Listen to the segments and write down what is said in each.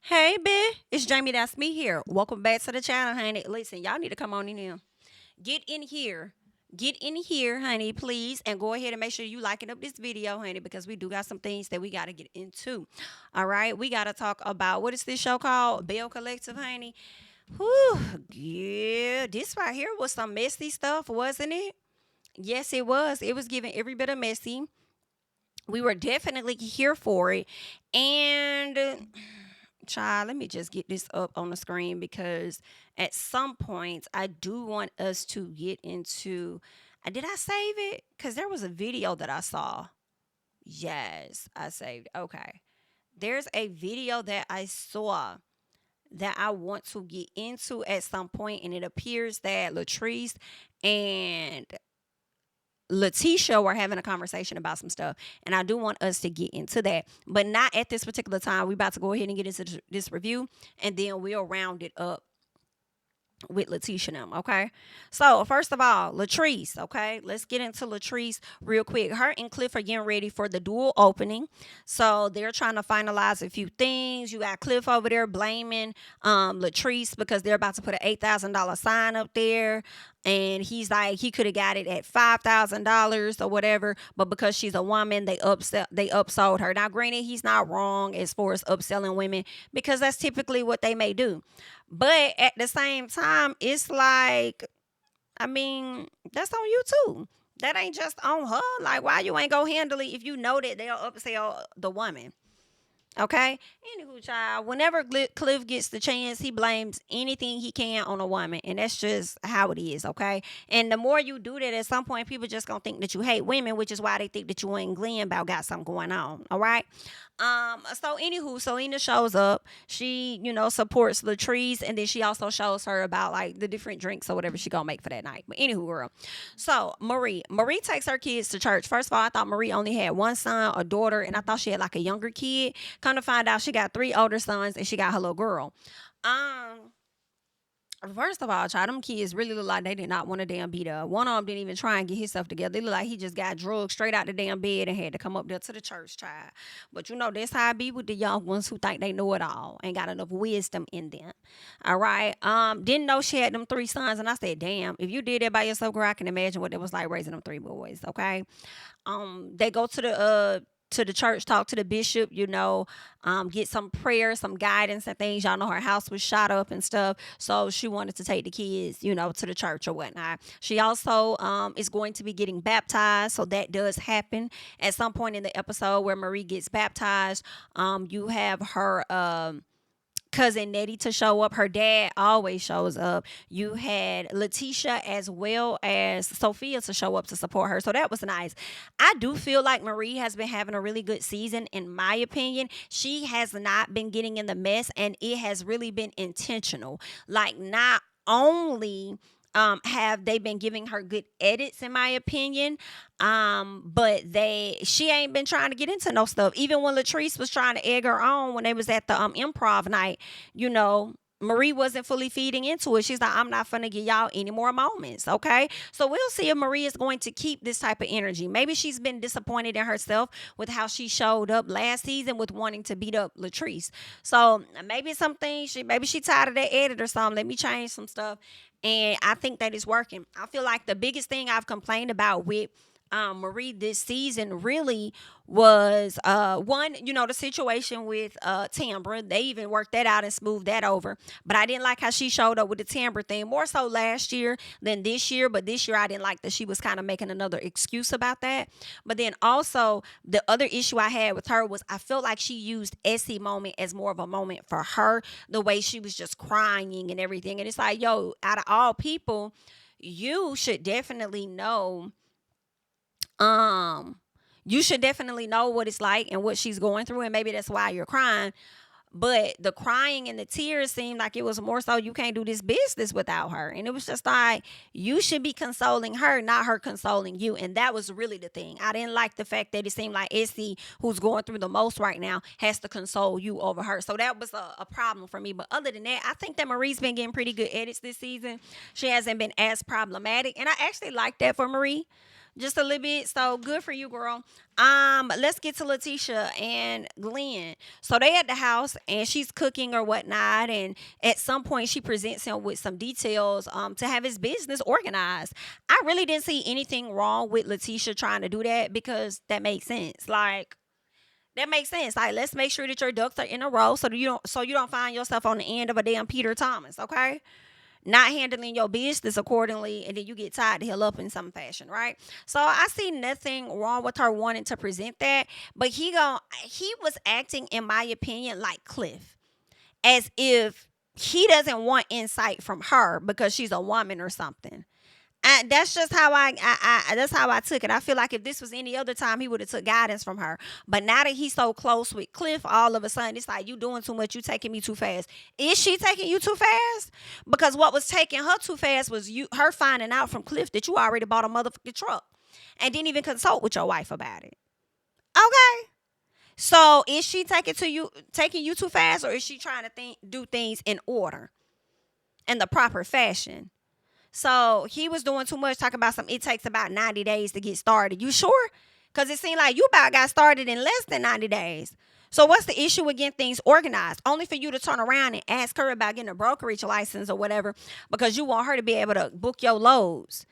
Hey, it's JamiThatsMe here. Welcome back to the channel, honey. Listen, y'all need to come on in here. Get in here. Get in here, honey, please. And go ahead and make sure you liking up this video, honey, because we do got some things that we got to get into. All right. We got to talk about what is this show called? Belle Collective, honey. Whew. Yeah. This right here was some messy stuff, wasn't it? Yes, it was. It was giving every bit of messy. We were definitely here for it. And child, let me just get this up on the screen because at some point I do want us to get into. Did I save it? Because there was a video that I saw. Yes, I saved. Okay. There's a video that I saw that I want to get into at some point, and it appears that Latrice and Leticia were having a conversation about some stuff, and I do want us to get into that, but not at this particular time. We're about to go ahead and get into this review, and then we'll round it up with Leticia now, okay? So first of all, Latrice, okay? Let's get into Latrice real quick. Her and Cliff are getting ready for the dual opening. So they're trying to finalize a few things. You got Cliff over there blaming Latrice because they're about to put an $8,000 sign up there. And he's like, he could have got it at $5,000 or whatever, but because she's a woman, they upsold her. Now, granted, he's not wrong as far as upselling women because that's typically what they may do. But at the same time, it's like, I mean, that's on you too. That ain't just on her. Like, why you ain't go handle it if you know that they'll upsell the woman? Okay. Anywho, child, whenever Cliff gets the chance, he blames anything he can on a woman. And that's just how it is. Okay. And the more you do that, at some point, people just gonna think that you hate women, which is why they think that you and Glenn about got something going on. All right. So anywho, Selena shows up. She, supports Latrice, and then she also shows her about like the different drinks or whatever she gonna make for that night. But anywho, girl. So Marie takes her kids to church. First of all, I thought Marie only had one son, a daughter, and I thought she had like a younger kid. Come to find out, she got three older sons, and she got her little girl. First of all, child, them kids really look like they did not want to damn beat up. One of them didn't even try and get himself together. They look like he just got drugged straight out the damn bed and had to come up there to the church, child. But that's how I be with the young ones who think they know it all. Ain't got enough wisdom in them. All right. Didn't know she had them three sons, and I said, damn, if you did that by yourself, girl, I can imagine what it was like raising them three boys. Okay. They go to the church, talk to the bishop, get some prayer, some guidance and things. Y'all know her house was shot up and stuff. So she wanted to take the kids, to the church or whatnot. She also is going to be getting baptized. So that does happen at some point in the episode where Marie gets baptized. You have her cousin Nettie to show up. Her dad always shows up. You had Leticia as well as Sophia to show up to support her. So that was nice. I do feel like Marie has been having a really good season, in my opinion. She has not been getting in the mess, and it has really been intentional. Like, not only have they been giving her good edits, in my opinion, but she ain't been trying to get into no stuff. Even when Latrice was trying to egg her on when they was at the improv night, Marie wasn't fully feeding into it. She's like, I'm not gonna give y'all any more moments. Okay. So we'll see if Marie is going to keep this type of energy. Maybe she's been disappointed in herself with how she showed up last season with wanting to beat up Latrice. So maybe maybe she tired of that edit or something. Let me change some stuff. And I think that is working. I feel like the biggest thing I've complained about with Marie this season really was one, the situation with Tambra. They even worked that out and smoothed that over. But I didn't like how she showed up with the Tambra thing, more so last year than this year. But this year I didn't like that she was kind of making another excuse about that. But then also the other issue I had with her was I felt like she used Essie moment as more of a moment for her, the way she was just crying and everything. And it's like, yo, out of all people, you should definitely know you should definitely know what it's like and what she's going through, and maybe that's why you're crying. But the crying and the tears seemed like it was more so you can't do this business without her. And it was just like, you should be consoling her, not her consoling you. And that was really the thing. I didn't like the fact that it seemed like Essie, who's going through the most right now, has to console you over her. So that was a problem for me. But other than that, I think that Marie's been getting pretty good edits this season. She hasn't been as problematic. And I actually like that for Marie. Just a little bit. So good for you, girl. Let's get to Leticia and Glenn. So they at the house and she's cooking or whatnot, and at some point she presents him with some details to have his business organized. I really didn't see anything wrong with Leticia trying to do that because that makes sense. Like that makes sense. Like let's make sure that your ducks are in a row so you don't find yourself on the end of a damn Peter Thomas, okay? Not handling your business accordingly, and then you get tied the hell up in some fashion, right? So I see nothing wrong with her wanting to present that, but he was acting, in my opinion, like Cliff, as if he doesn't want insight from her because she's a woman or something. That's just how that's how I took it. I feel like if this was any other time, he would have took guidance from her. But now that he's so close with Cliff, all of a sudden it's like you doing too much. You taking me too fast. Is she taking you too fast? Because what was taking her too fast was her finding out from Cliff that you already bought a motherfucking truck and didn't even consult with your wife about it. Okay. So is she taking you too fast, or is she trying to do things in order, in the proper fashion? So he was doing too much, talking about some. It takes about 90 days to get started. You sure? Because it seemed like you about got started in less than 90 days. So what's the issue with getting things organized? Only for you to turn around and ask her about getting a brokerage license or whatever because you want her to be able to book your loads.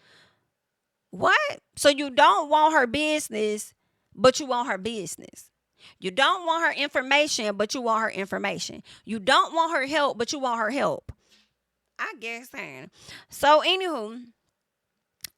What? So you don't want her business, but you want her business. You don't want her information, but you want her information. You don't want her help, but you want her help. I guess. So, anywho,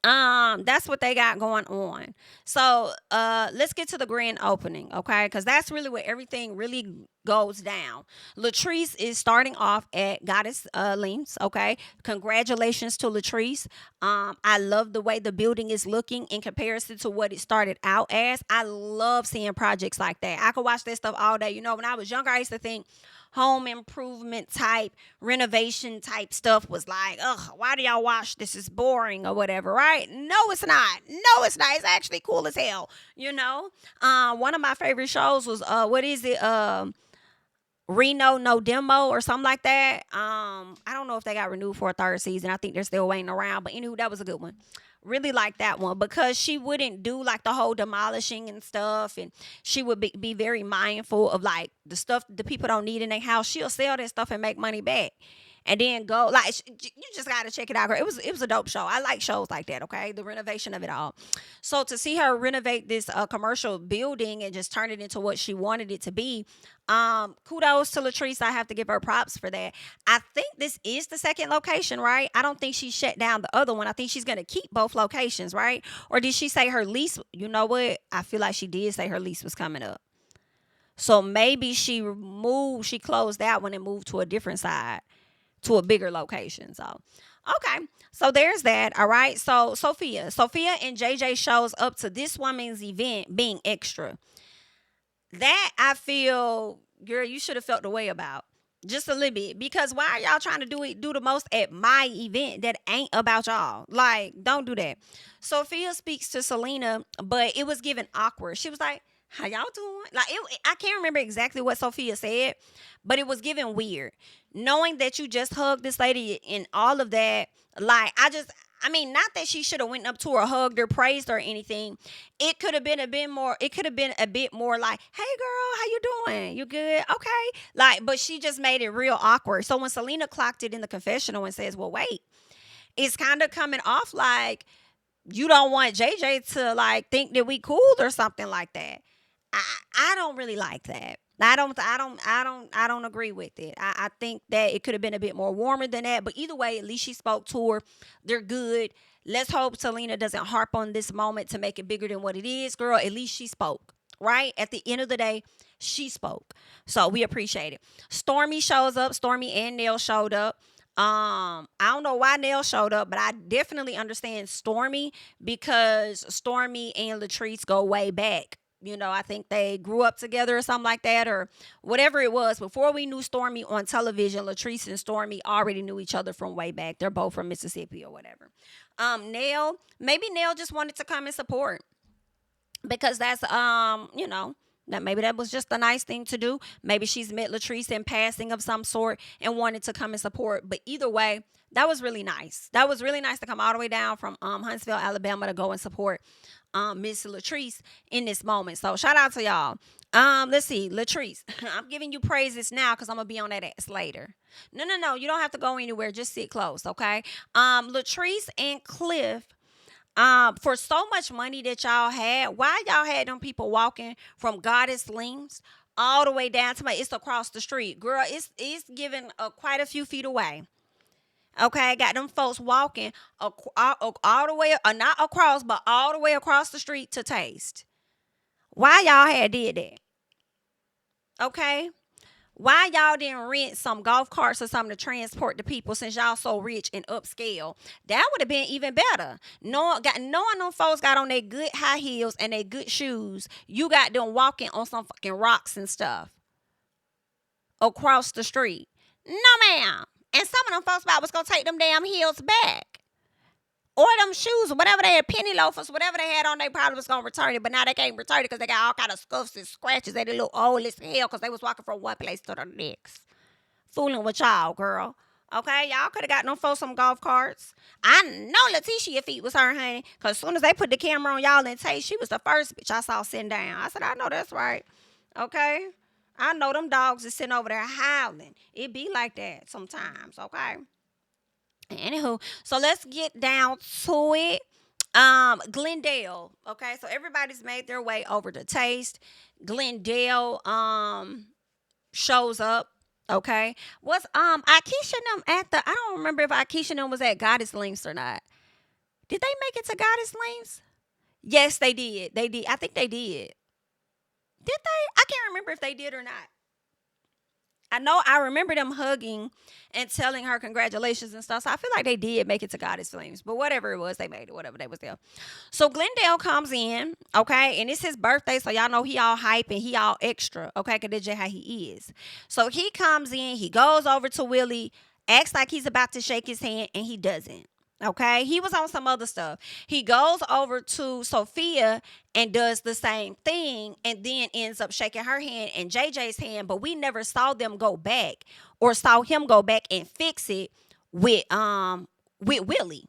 that's what they got going on. So let's get to the grand opening, okay? Because that's really where everything really goes down. Latrice is starting off at Goddess Links, okay? Congratulations to Latrice. I love the way the building is looking in comparison to what it started out as. I love seeing projects like that. I could watch that stuff all day. You know, when I was younger, I used to think home improvement type, renovation type stuff was like, ugh, why do y'all watch this? Is boring or whatever, right? No, it's not. No, it's not. It's actually cool as hell, you know? One of my favorite shows was, what is it? Reno No Demo or something like that. I don't know if they got renewed for a third season. I think they're still waiting around. But anywho, that was a good one. Really like that one because she wouldn't do like the whole demolishing and stuff, and she would be very mindful of like the stuff the people don't need in their house. She'll sell that stuff and make money back. And then go like you just gotta check it out, girl. It was a dope show. I like shows like that. Okay, the renovation of it all. So to see her renovate this commercial building and just turn it into what she wanted it to be, kudos to Latrice. I have to give her props for that. I think this is the second location, right? I don't think she shut down the other one. I think she's gonna keep both locations, right? Or did she say her lease? You know what? I feel like she did say her lease was coming up. So maybe she closed that one and moved to a different side, to a bigger location. So, okay. So there's that. All right. So Sophia and JJ shows up to this woman's event being extra. That I feel, girl, you should have felt the way about. Just a little bit. Because why are y'all trying to do the most at my event that ain't about y'all? Like, don't do that. Sophia speaks to Selena, but it was given awkward. She was like, how y'all doing? Like, I can't remember exactly what Sophia said, but it was given weird. Knowing that you just hugged this lady and all of that, like, I mean, not that she should have went up to her, hugged her, praised her or anything. It could have been a bit more like, hey girl, how you doing? You good? Okay. Like, but she just made it real awkward. So when Selena clocked it in the confessional and says, well, wait, it's kind of coming off like you don't want JJ to like think that we cool or something like that. I don't really like that. I don't agree with it. I think that it could have been a bit more warmer than that. But either way, at least she spoke to her. They're good. Let's hope Selena doesn't harp on this moment to make it bigger than what it is, girl. At least she spoke, right? At the end of the day, she spoke. So we appreciate it. Stormy shows up. Stormy and Nell showed up. I don't know why Nell showed up, but I definitely understand Stormy because Stormy and Latrice go way back. You know, I think they grew up together or something like that or whatever it was. Before we knew Stormy on television, Latrice and Stormy already knew each other from way back. They're both from Mississippi or whatever. Maybe Nell just wanted to come and support because that's, Now, maybe that was just a nice thing to do. Maybe she's met Latrice in passing of some sort and wanted to come and support. But either way, that was really nice. That was really nice to come all the way down from Huntsville, Alabama to go and support Miss Latrice in this moment. So shout out to y'all. Let's see, Latrice. I'm giving you praises now because I'm gonna be on that ass later. No. You don't have to go anywhere. Just sit close, okay? Latrice and Cliff. For so much money that y'all had, why y'all had them people walking from Goddess Links all the way down to it's across the street, girl. It's giving quite a few feet away. Okay, got them folks walking all the way, not across, but all the way across the street to Taste. Why y'all had did that? Okay, why y'all didn't rent some golf carts or something to transport the people since y'all so rich and upscale? That would have been even better. Knowing them folks got on their good high heels and their good shoes, you got them walking on some fucking rocks and stuff across the street. No, ma'am. And some of them folks about was gonna take them damn heels back. Or them shoes, or whatever they had, penny loafers, whatever they had on, they probably was going to return it. But now they can't return it because they got all kind of scuffs and scratches. They look old as hell because they was walking from one place to the next. Fooling with y'all, girl. Okay, y'all could have got them for some golf carts. I know Leticia feet was hurt, honey. Because as soon as they put the camera on y'all and Tay, she was the first bitch I saw sitting down. I said, I know that's right. Okay? I know them dogs is sitting over there howling. It be like that sometimes, okay? Anywho, so let's get down to it. Glendale. Okay, so everybody's made their way over to Taste. Glendale shows up. Okay. Was Aikisha them at the I don't remember if Aikisha them was at Goddess Links or not. Did they make it to Goddess Links? Yes, they did. They did. I think they did. Did they? I can't remember if they did or not. I know I remember them hugging and telling her congratulations and stuff. So I feel like they did make it to Goddess Flames. But whatever it was, they made it. Whatever, they was there. So Glendale comes in, okay? And it's his birthday, so y'all know he all hype and he all extra, okay? Because that's just how he is. So he comes in, he goes over to Willie, acts like he's about to shake his hand, and he doesn't. Okay, he was on some other stuff. He goes over to Sophia and does the same thing and then ends up shaking her hand and JJ's hand, but we never saw them go back or saw him go back and fix it with Willie.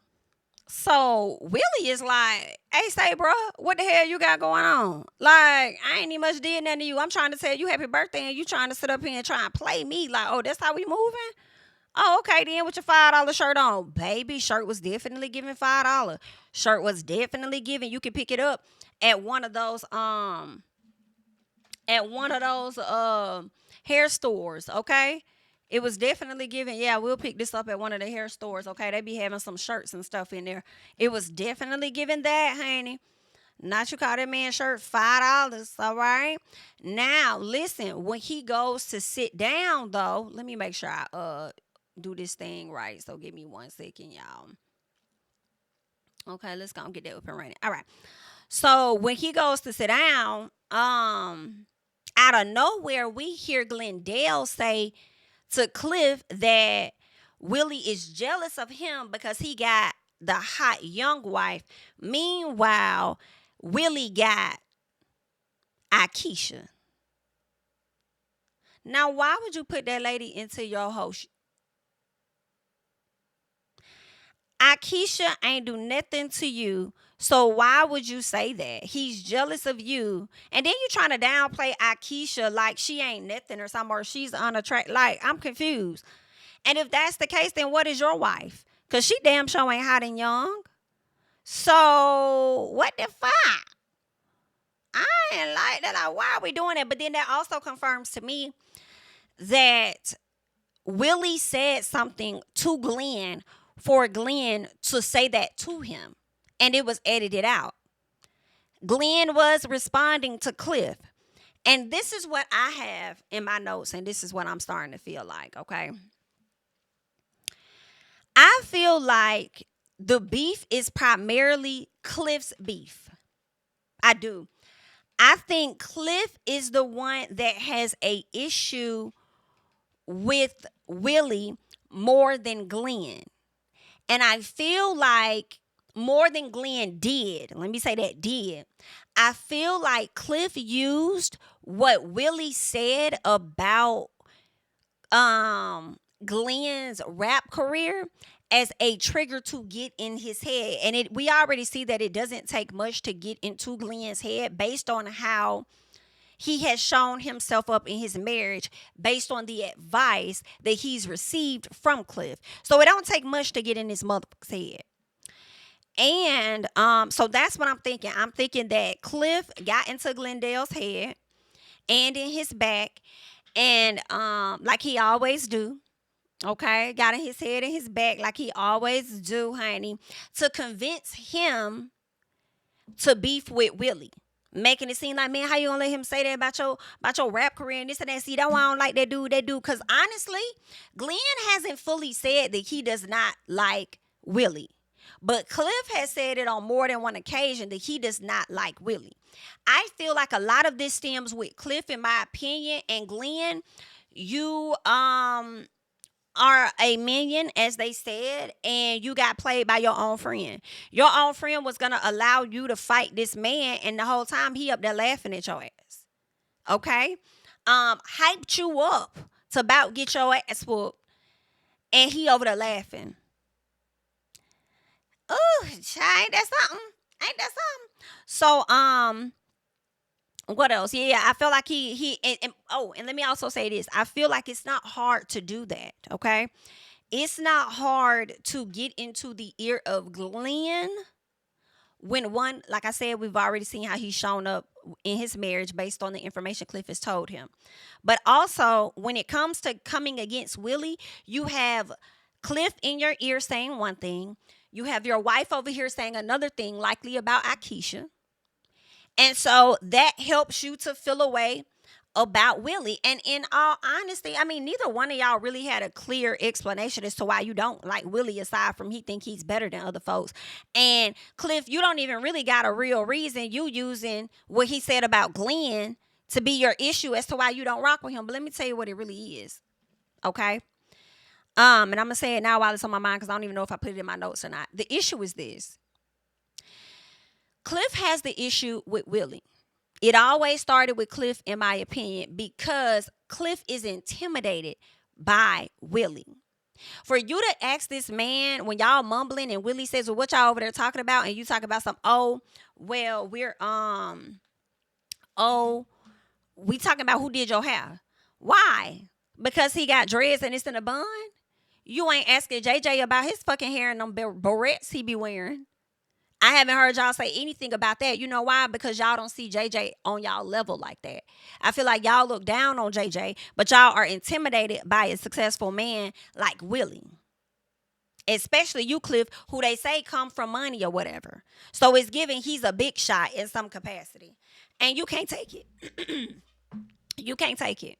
So Willie is like, hey, say, bro, what the hell you got going on? Like, I ain't even much did nothing to you. I'm trying to tell you happy birthday and you trying to sit up here and try and play me like, oh, that's how we moving? Oh, okay, then with your $5 shirt on. Baby, shirt was definitely giving $5. Shirt was definitely giving. You can pick it up at one of those hair stores, okay? It was definitely giving. Yeah, we'll pick this up at one of the hair stores, okay? They be having some shirts and stuff in there. It was definitely giving that, honey. Not you call that man shirt $5, all right? Now, listen, when he goes to sit down, though, let me make sure I do this thing right. So give me 1 second, y'all. Okay, let's go and get that up and running. All right. So when he goes to sit down, out of nowhere, we hear Glendale say to Cliff that Willie is jealous of him because he got the hot young wife. Meanwhile, Willie got Aikisha. Now, why would you put that lady into your host? Aikisha ain't do nothing to you, so why would you say that? He's jealous of you, and then you trying to downplay Aikisha like she ain't nothing or something, or she's unattractive. Like, I'm confused. And if that's the case, then what is your wife? Because she damn sure ain't hot and young. So, what the fuck? I ain't like that. Like, why are we doing that? But then that also confirms to me that Willie said something to Glenn for Glenn to say that to him, and it was edited out. Glenn was responding to Cliff, and this is what I have in my notes, and this is what I'm starting to feel like, okay? I feel like the beef is primarily Cliff's beef. I do. I think Cliff is the one that has a issue with Willie more than Glenn. And I feel like more than Glenn did, let me say that did, I feel like Cliff used what Willie said about Glenn's rap career as a trigger to get in his head. And we already see that it doesn't take much to get into Glenn's head based on how he has shown himself up in his marriage, based on the advice that he's received from Cliff. So it don't take much to get in his motherfucker's head. And so that's what I'm thinking. I'm thinking that Cliff got into Glendale's head and in his back, and like he always do. Okay, got in his head and his back like he always do, honey, to convince him to beef with Willie. Making it seem like, man, how you gonna let him say that about your rap career and this and that? See, that's why I don't like that dude. Because honestly, Glenn hasn't fully said that he does not like Willie. But Cliff has said it on more than one occasion that he does not like Willie. I feel like a lot of this stems with Cliff, in my opinion, and Glenn. You are a minion, as they said, and you got played by your own friend. Your own friend was gonna allow you to fight this man, and the whole time he up there laughing at your ass. Okay, hyped you up to about get your ass whooped, and he over there laughing. Ooh, ain't that something? Ain't that something? So, what else? Yeah, I feel like and let me also say this. I feel like it's not hard to do that, okay? It's not hard to get into the ear of Glenn when one, like I said, we've already seen how he's shown up in his marriage based on the information Cliff has told him. But also, when it comes to coming against Willie, you have Cliff in your ear saying one thing. You have your wife over here saying another thing, likely about Aikisha. And so that helps you to feel a way about Willie. And in all honesty, I mean, neither one of y'all really had a clear explanation as to why you don't like Willie, aside from he think he's better than other folks. And Cliff, you don't even really got a real reason. You using what he said about Glenn to be your issue as to why you don't rock with him. But let me tell you what it really is. Okay? And I'm going to say it now while it's on my mind because I don't even know if I put it in my notes or not. The issue is this. Cliff has the issue with Willie. It always started with Cliff, in my opinion, because Cliff is intimidated by Willie. For you to ask this man when y'all mumbling and Willie says, well, what y'all over there talking about? And you talk about some, we talking about who did your hair. Why? Because he got dreads and it's in a bun? You ain't asking JJ about his fucking hair and them barrettes he be wearing. I haven't heard y'all say anything about that. You know why? Because y'all don't see JJ on y'all level like that. I feel like y'all look down on JJ, but y'all are intimidated by a successful man like Willie. Especially you, Cliff, who they say come from money or whatever. So it's giving he's a big shot in some capacity. And you can't take it. You can't take it.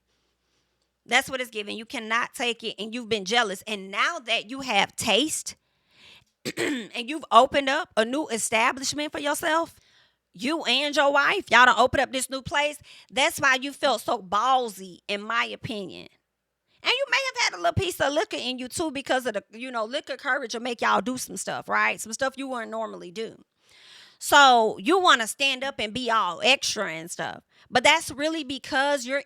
That's what it's giving. You cannot take it, and you've been jealous. And now that you have taste and you've opened up a new establishment for yourself, you and your wife, y'all done opened up this new place. That's why you felt so ballsy, in my opinion. And you may have had a little piece of liquor in you too, because of the, liquor courage will make y'all do some stuff, right? Some stuff you wouldn't normally do. So you want to stand up and be all extra and stuff. But that's really because you're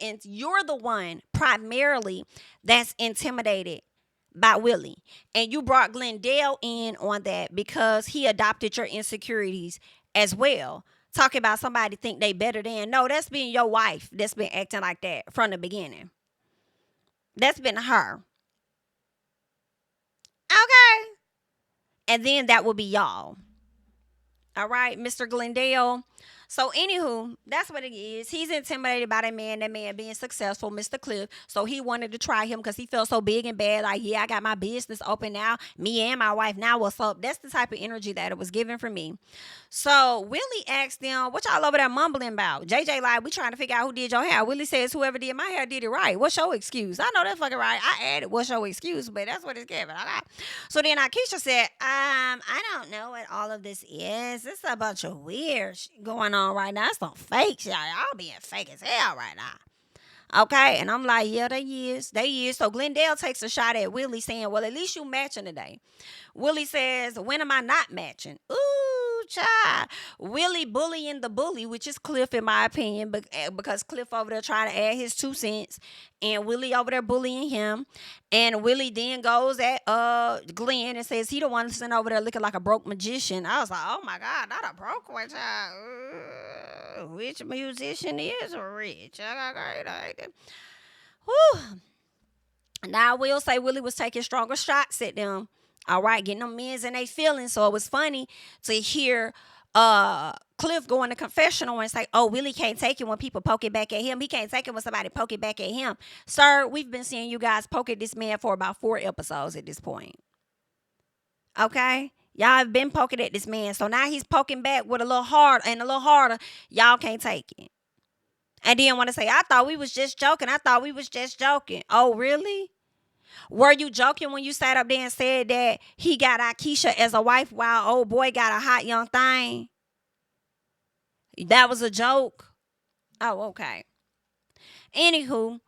the one primarily that's intimidated by Willie. And you brought Glendale in on that because he adopted your insecurities as well. Talking about somebody think they better than. No, that's been your wife that's been acting like that from the beginning. That's been her. Okay. And then that will be y'all. All right, Mr. Glendale. So, anywho, that's what it is. He's intimidated by that man being successful, Mr. Cliff. So, he wanted to try him because he felt so big and bad. Like, yeah, I got my business open now. Me and my wife. Now, what's up? That's the type of energy that it was given for me. So, Willie asked them, what y'all over there mumbling about? JJ like, we trying to figure out who did your hair. Willie says, whoever did my hair did it right. What's your excuse? I know that's fucking right. I added, what's your excuse? But that's what it's given. Okay. So, then Aikisha said, I don't know what all of this is. It's a bunch of weird shit going on right now. It's some fake y'all. Y'all being fake as hell right now. Okay, and I'm like, yeah, they is. So Glendale takes a shot at Willie saying, well, at least you matching today. Willie says, when am I not matching? Ooh, child. Willie bullying the bully, which is Cliff, in my opinion, because Cliff over there trying to add his 2 cents, and Willie over there bullying him. And Willie then goes at Glenn and says he the one sitting over there looking like a broke magician. I was like, oh my God, not a broke one, child. Which musician is rich? Whew. Now I will say Willie was taking stronger shots at them. All right, getting them men's in their feelings. So it was funny to hear Cliff go in the confessional and say, oh, Willie can't take it when people poke it back at him. He can't take it when somebody poke it back at him. Sir, we've been seeing you guys poke at this man for about 4 episodes at this point. Okay? Y'all have been poking at this man. So now he's poking back with a little hard and a little harder. Y'all can't take it. And then want to say, I thought we was just joking. I thought we was just joking. Oh, really? Were you joking when you sat up there and said that he got Aikisha as a wife while old boy got a hot young thing? That was a joke. Oh, okay. Anywho,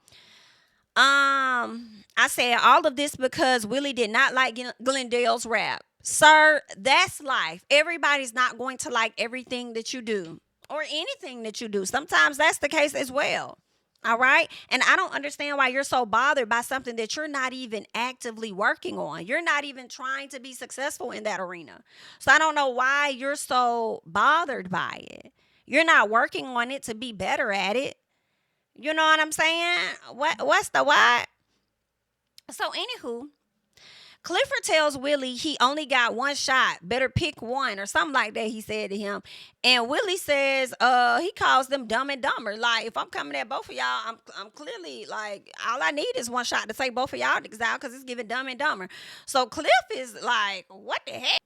I said all of this because Willie did not like Glendale's rap. Sir, that's life. Everybody's not going to like everything that you do or anything that you do. Sometimes that's the case as well. All right. And I don't understand why you're so bothered by something that you're not even actively working on. You're not even trying to be successful in that arena. So I don't know why you're so bothered by it. You're not working on it to be better at it. You know what I'm saying? What's the what? So anywho, Clifford tells Willie he only got one shot. Better pick one or something like that, he said to him. And Willie says he calls them dumb and dumber. Like, if I'm coming at both of y'all, I'm clearly like, all I need is one shot to take both of y'all out because it's giving dumb and dumber. So Cliff is like, what the heck?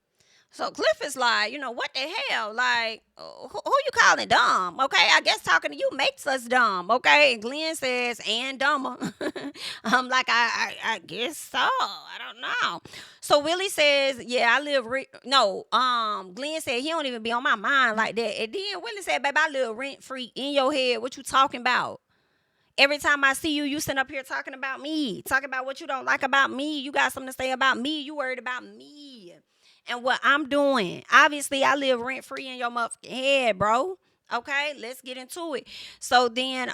So Cliff is like, what the hell? Like, who you calling dumb? Okay, I guess talking to you makes us dumb. Okay, and Glenn says, and dumber. I'm like, I guess so. I don't know. So Willie says, yeah, I live, Glenn said he don't even be on my mind like that. And then Willie said, baby, I live rent-free in your head. What you talking about? Every time I see you, you sitting up here talking about me. Talking about what you don't like about me. You got something to say about me. You worried about me. And what I'm doing. Obviously, I live rent-free in your motherfucking head, bro. Okay, let's get into it. So then,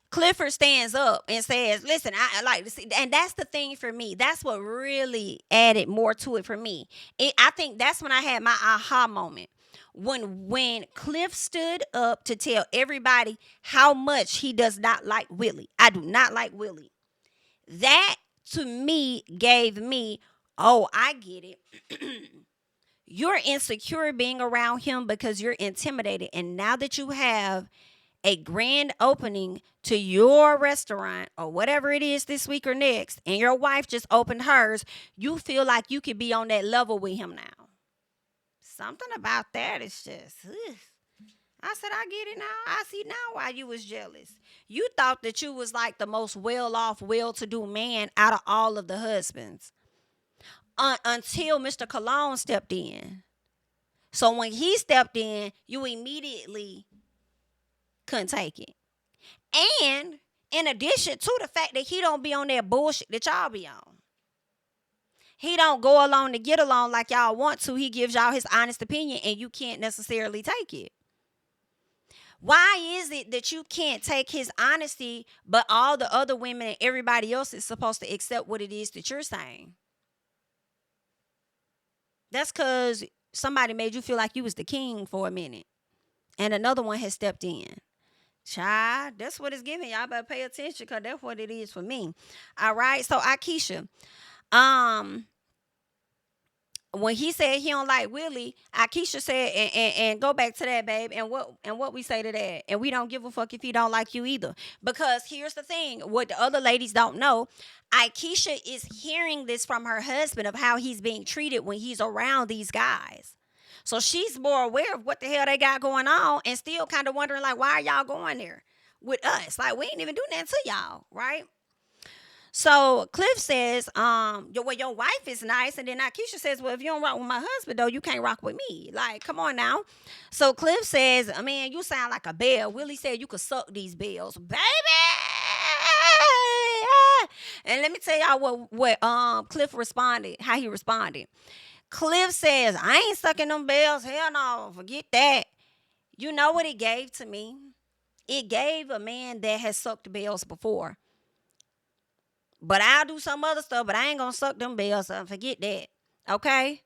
Clifford stands up and says, listen, I like to see, and that's the thing for me. That's what really added more to it for me. I think that's when I had my aha moment. When Cliff stood up to tell everybody how much he does not like Willie. I do not like Willie. That, to me, gave me, oh, I get it. You're insecure being around him because you're intimidated. And now that you have a grand opening to your restaurant or whatever it is this week or next, and your wife just opened hers, you feel like you could be on that level with him now. Something about that is just, ugh. I said, I get it now. I see now why you was jealous. You thought that you was like the most well-off, well-to-do man out of all of the husbands. Until Mr. Cologne stepped in. So when he stepped in, you immediately couldn't take it. And in addition to the fact that he don't be on that bullshit that y'all be on. He don't go along to get along like y'all want to. He gives y'all his honest opinion and you can't necessarily take it. Why is it that you can't take his honesty, but all the other women and everybody else is supposed to accept what it is that you're saying? That's because somebody made you feel like you was the king for a minute. And another one has stepped in. Child, that's what it's giving. Y'all better pay attention because that's what it is for me. All right. So Aikisha, when he said he don't like Willie, Aikisha said, and go back to that, babe, and what we say to that, and we don't give a fuck if he don't like you either. Because here's the thing, what the other ladies don't know, Aikisha is hearing this from her husband of how he's being treated when he's around these guys. So she's more aware of what the hell they got going on and still kind of wondering, like, why are y'all going there with us? Like, we ain't even doing that to y'all, right? So Cliff says, your wife is nice. And then Aikisha says, well, if you don't rock with my husband, though, you can't rock with me. Like, come on now. So Cliff says, man, you sound like a bell. Willie said you could suck these bells. Baby! And let me tell y'all what Cliff responded, how he responded. Cliff says, I ain't sucking them bells. Hell no, forget that. You know what it gave to me? It gave a man that has sucked bells before. But I'll do some other stuff, but I ain't gonna suck them bells. So forget that. Okay?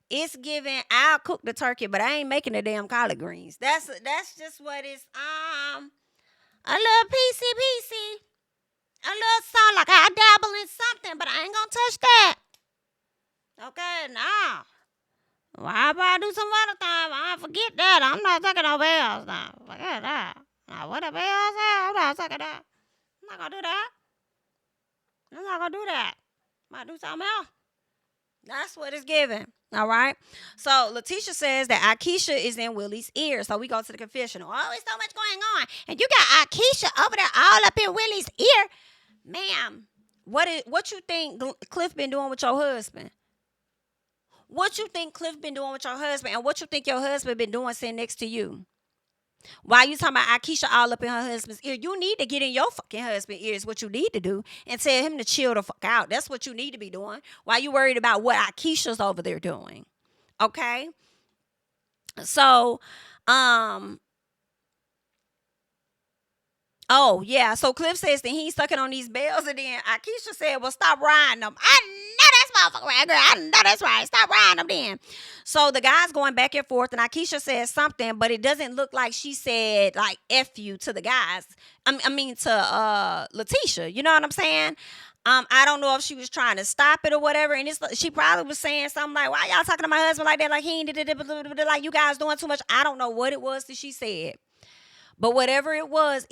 It's giving, I'll cook the turkey, but I ain't making the damn collard greens. That's just what it's a little piecey. A little something like I dabble in something, but I ain't gonna touch that. Okay, nah. Well, how about I do some other time? I forget that. I'm not sucking no bells now. Forget that. Now, what the bells are? I'm not sucking that. I'm not gonna do that. I'm not gonna do that. I might do something else. That's what it's giving. All right. So Leticia says that Aikisha is in Willie's ear. So we go to the confessional. Oh, there's so much going on. And you got Aikisha over there all up in Willie's ear. Ma'am, what you think Cliff been doing with your husband? What you think Cliff been doing with your husband? And what you think your husband been doing sitting next to you? Why you talking about Aikisha all up in her husband's ear? You need to get in your fucking husband's ear is what you need to do and tell him to chill the fuck out. That's what you need to be doing. Why you worried about what Aikisha's over there doing? Okay? So, oh, yeah. So Cliff says that he's sucking on these bells, and then Aikisha said, well, stop riding them. I know that's motherfucker right, girl. I know that's right. Stop riding them then. So the guy's going back and forth, and Aikisha says something, but it doesn't look like she said, like, F you to the guys. I mean, to Leticia. You know what I'm saying? I don't know if she was trying to stop it or whatever, and she probably was saying something like, why y'all talking to my husband like that? Like, he ain't, like, you guys doing too much. I don't know what it was that she said. But whatever it was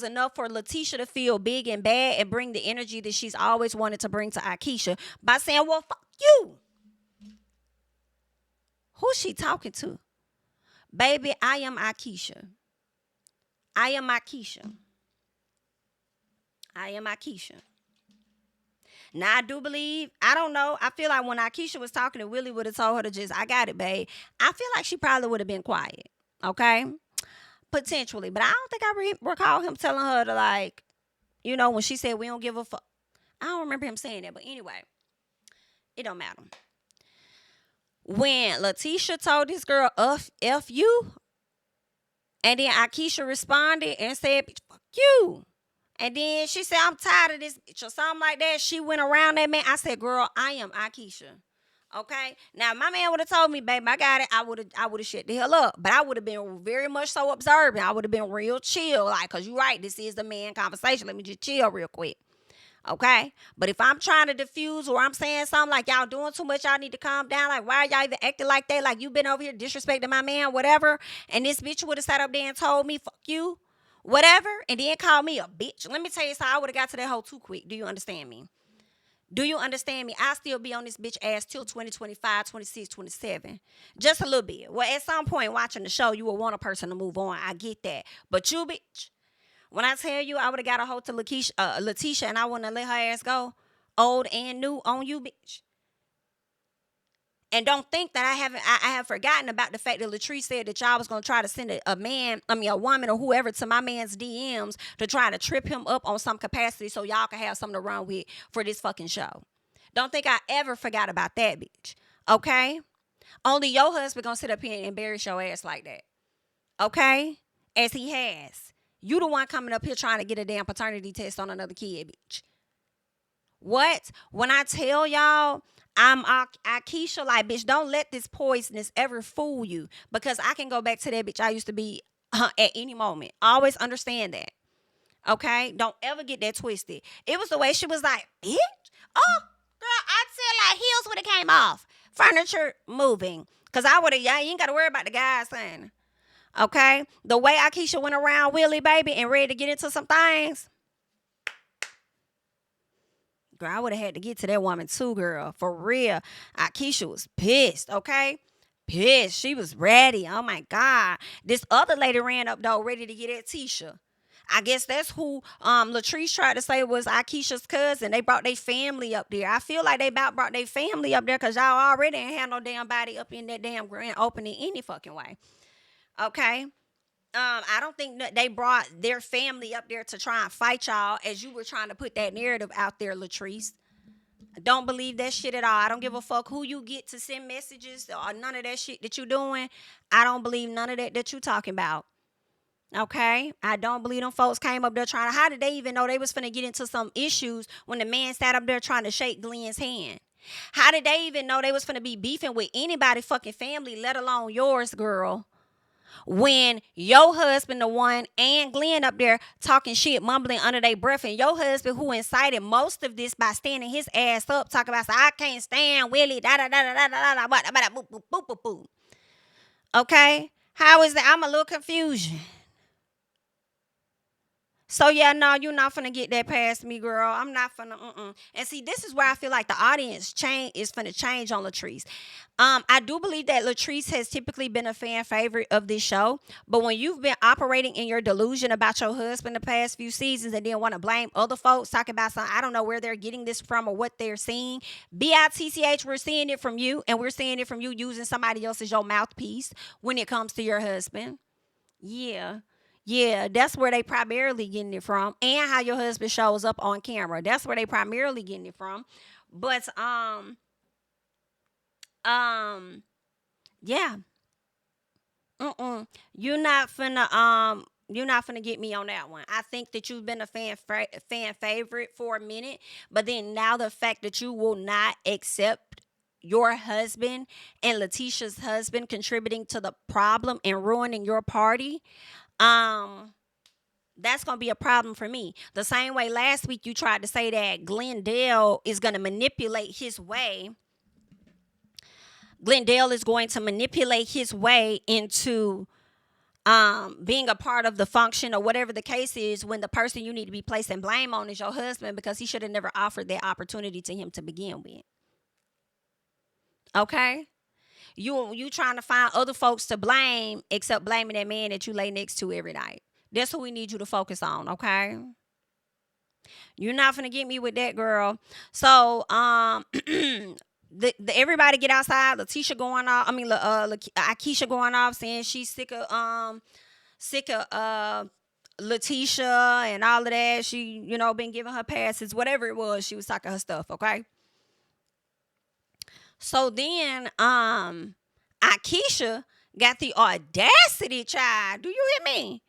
enough for Leticia to feel big and bad and bring the energy that she's always wanted to bring to Aikisha by saying, well, fuck you. Who's she talking to? Baby, I am Aikisha. I am Aikisha. I am Aikisha. Now, I do believe, I don't know. I feel like when Aikisha was talking to Willie would have told her to just, I got it, babe. I feel like she probably would have been quiet. Okay? Potentially. But I don't think I recall him telling her to, like, you know, when she said we don't give a fuck. I don't remember him saying that. But anyway, it don't matter. When Leticia told this girl, F you, and then Aikisha responded and said, bitch, fuck you. And then she said, I'm tired of this bitch or something like that. She went around that man. I said, girl, I am Aikisha. Okay? Now, if my man would have told me, babe, I got it, I would have shut the hell up. But I would have been very much so observant. I would have been real chill. Like, because you're right, this is the man conversation. Let me just chill real quick. Okay? But if I'm trying to diffuse or I'm saying something like, y'all doing too much, y'all need to calm down. Like, why are y'all even acting like that? Like, you been over here disrespecting my man, whatever. And this bitch would have sat up there and told me, fuck you, whatever. And then called me a bitch. Let me tell you how I would have got to that hole too quick. Do you understand me? Do you understand me? I still be on this bitch ass till 2025, 26, 27. Just a little bit. Well, at some point watching the show, you will want a person to move on. I get that. But you, bitch, when I tell you I would have got a hold to Leticia and I wouldn't have let her ass go, old and new on you, bitch. And don't think that I have forgotten about the fact that Latrice said that y'all was going to try to send a woman or whoever to my man's DMs to try to trip him up on some capacity so y'all can have something to run with for this fucking show. Don't think I ever forgot about that, bitch. Okay? Only your husband going to sit up here and embarrass your ass like that. Okay? As he has. You the one coming up here trying to get a damn paternity test on another kid, bitch. What? When I tell y'all I'm Aikisha, like, bitch, don't let this poisonous ever fool you. Because I can go back to that bitch I used to be at any moment. Always understand that. Okay? Don't ever get that twisted. It was the way she was like, bitch? Oh, girl, I'd say like heels would have came off. Furniture moving. Because y'all ain't got to worry about the guys saying. Okay? The way Aikisha went around Willie, baby, and ready to get into some things. Girl, I would have had to get to that woman too, girl. For real. Aikisha was pissed, okay? Pissed. She was ready. Oh, my God. This other lady ran up, though, ready to get at Tisha. I guess that's who Latrice tried to say was Aikisha's cousin. They brought their family up there. I feel like they about brought their family up there because y'all already ain't had no damn body up in that damn grand opening any fucking way. Okay? I don't think they brought their family up there to try and fight y'all as you were trying to put that narrative out there, Latrice. Don't believe that shit at all. I don't give a fuck who you get to send messages or none of that shit that you doing. I don't believe none of that you talking about. Okay? I don't believe them folks came up there trying to. How did they even know they was finna get into some issues when the man sat up there trying to shake Glenn's hand? How did they even know they was finna be beefing with anybody fucking family, let alone yours, girl? When your husband, the one, and Glenn up there talking shit, mumbling under their breath, and your husband, who incited most of this by standing his ass up, talking about, I can't stand Willie, da da da da da da da da da boop boop boop boop boop. Okay, how is that? I'm a little confused. So yeah, no, you're not finna get that past me, girl. I'm not finna. And see, this is where I feel like the audience change is finna change on Latrice. I do believe that Latrice has typically been a fan favorite of this show, but when you've been operating in your delusion about your husband the past few seasons and then want to blame other folks, talking about something, I don't know where they're getting this from or what they're seeing. BITCH, we're seeing it from you, and we're seeing it from you using somebody else as your mouthpiece when it comes to your husband. Yeah. Yeah, that's where they primarily getting it from, and how your husband shows up on camera. That's where they primarily getting it from. But um, yeah, you're not finna you're not finna get me on that one. I think that you've been a fan favorite for a minute, but then now the fact that you will not accept your husband and Leticia's husband contributing to the problem and ruining your party, um that's gonna be a problem for me. The same way last week you tried to say that Glendale is gonna manipulate his way. Glendale is going to manipulate his way into being a part of the function or whatever the case is, when the person you need to be placing blame on is your husband, because he should have never offered that opportunity to him to begin with. Okay? You trying to find other folks to blame except blaming that man that you lay next to every night. That's who we need you to focus on, okay? You're not gonna get me with that, girl. So, everybody get outside. Leticia going off. I mean, Aikisha going off saying she's sick of Leticia and all of that. She, been giving her passes, whatever it was. She was talking her stuff. Okay. So then, Aikisha got the audacity, child. Do you hear me?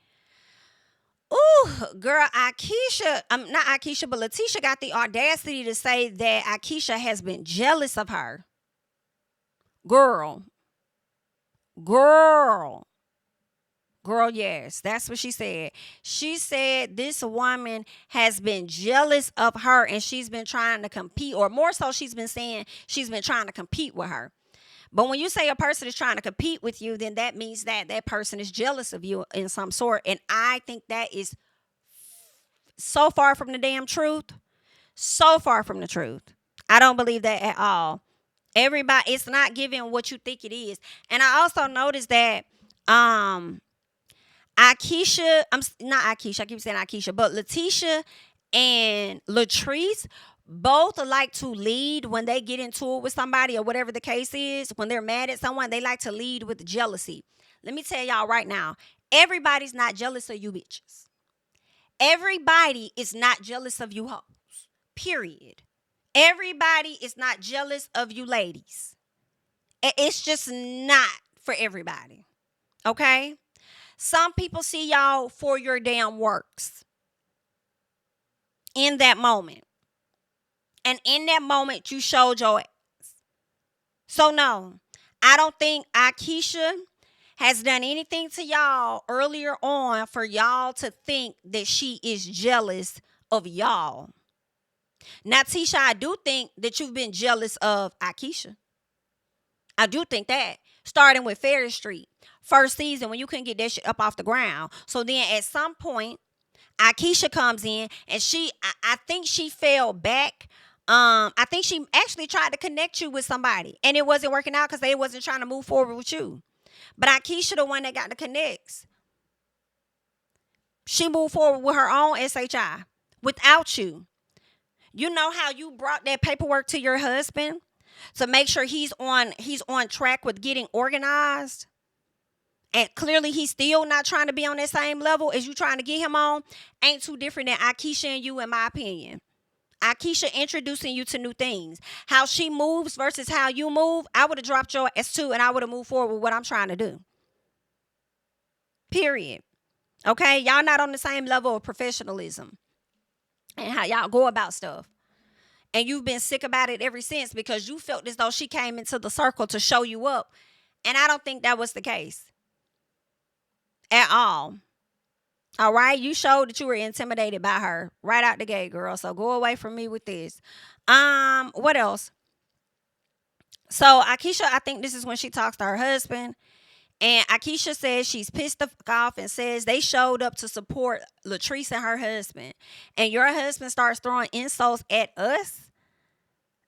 Ooh, girl, Aikisha, not Aikisha, but Leticia got the audacity to say that Aikisha has been jealous of her. Girl, girl, yes, that's what she said. She said this woman has been jealous of her and she's been trying to compete, or more so, she's been saying she's been trying to compete with her. But when you say a person is trying to compete with you, then that means that that person is jealous of you in some sort. And I think that is so far from the damn truth. So far from the truth. I don't believe that at all. Everybody, it's not giving what you think it is. And I also noticed that Aikisha, I'm not Aikisha, I keep saying Aikisha, but Leticia and Latrice both like to lead when they get into it with somebody or whatever the case is. When they're mad at someone, they like to lead with jealousy. Let me tell y'all right now, everybody's not jealous of you bitches. Everybody is not jealous of you hoes. Period. Everybody is not jealous of you ladies. It's just not for everybody. Okay? Some people see y'all for your damn works in that moment. And in that moment, you showed your ass. So no, I don't think Aikisha has done anything to y'all earlier on for y'all to think that she is jealous of y'all. Now, Tisha, I do think that you've been jealous of Aikisha. I do think that. Starting with Ferry Street. First season when you couldn't get that shit up off the ground. So then at some point, Aikisha comes in and I think she fell back. I think she actually tried to connect you with somebody and it wasn't working out because they wasn't trying to move forward with you. But Aikisha, the one that got the connects, she moved forward with her own SHI without you. You know how you brought that paperwork to your husband to make sure he's on track with getting organized? And clearly he's still not trying to be on that same level as you trying to get him on. Ain't too different than Aikisha and you, in my opinion. Aikisha introducing you to new things. How she moves versus how you move, I would have dropped your ass too, and I would have moved forward with what I'm trying to do. Period. Okay? Y'all not on the same level of professionalism and how y'all go about stuff. And you've been sick about it ever since because you felt as though she came into the circle to show you up. And I don't think that was the case at all. All right? You showed that you were intimidated by her right out the gate, girl. So go away from me with this. What else? So Aikisha, I think this is when she talks to her husband. And Aikisha says she's pissed off and says they showed up to support Latrice and her husband. And your husband starts throwing insults at us.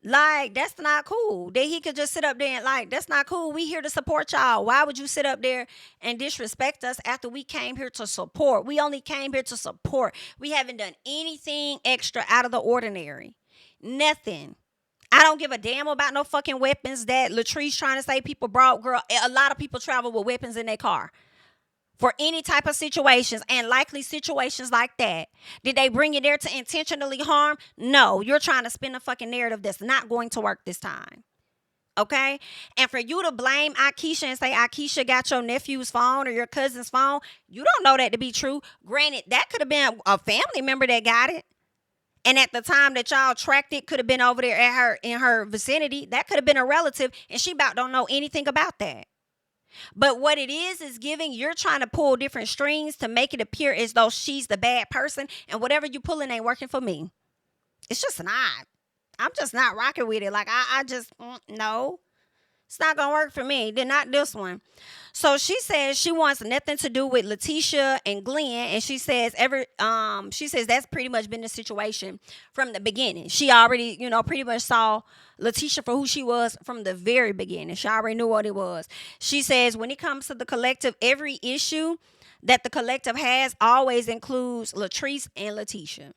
Like, that's not cool. That he could just sit up there and like, that's not cool. We here to support y'all. Why would you sit up there and disrespect us after we came here to support? We only came here to support. We haven't done anything extra out of the ordinary. Nothing. I don't give a damn about no fucking weapons that Latrice trying to say people brought. Girl, a lot of people travel with weapons in their car for any type of situations, and likely situations like that. Did they bring you there to intentionally harm? No, you're trying to spin a fucking narrative that's not going to work this time. Okay? And for you to blame Aikisha and say Aikisha got your nephew's phone or your cousin's phone, you don't know that to be true. Granted, that could have been a family member that got it. And at the time that y'all tracked it, could have been over there at her in her vicinity. That could have been a relative, and she about don't know anything about that. But what it is giving, you're trying to pull different strings to make it appear as though she's the bad person, and whatever you pulling ain't working for me. It's just not. I'm just not rocking with it. Like, I just, no. It's not going to work for me. Then not this one. So she says she wants nothing to do with Leticia and Glenn. And she says that's pretty much been the situation from the beginning. She already, pretty much saw Leticia for who she was from the very beginning. She already knew what it was. She says when it comes to the collective, every issue that the collective has always includes Latrice and Leticia.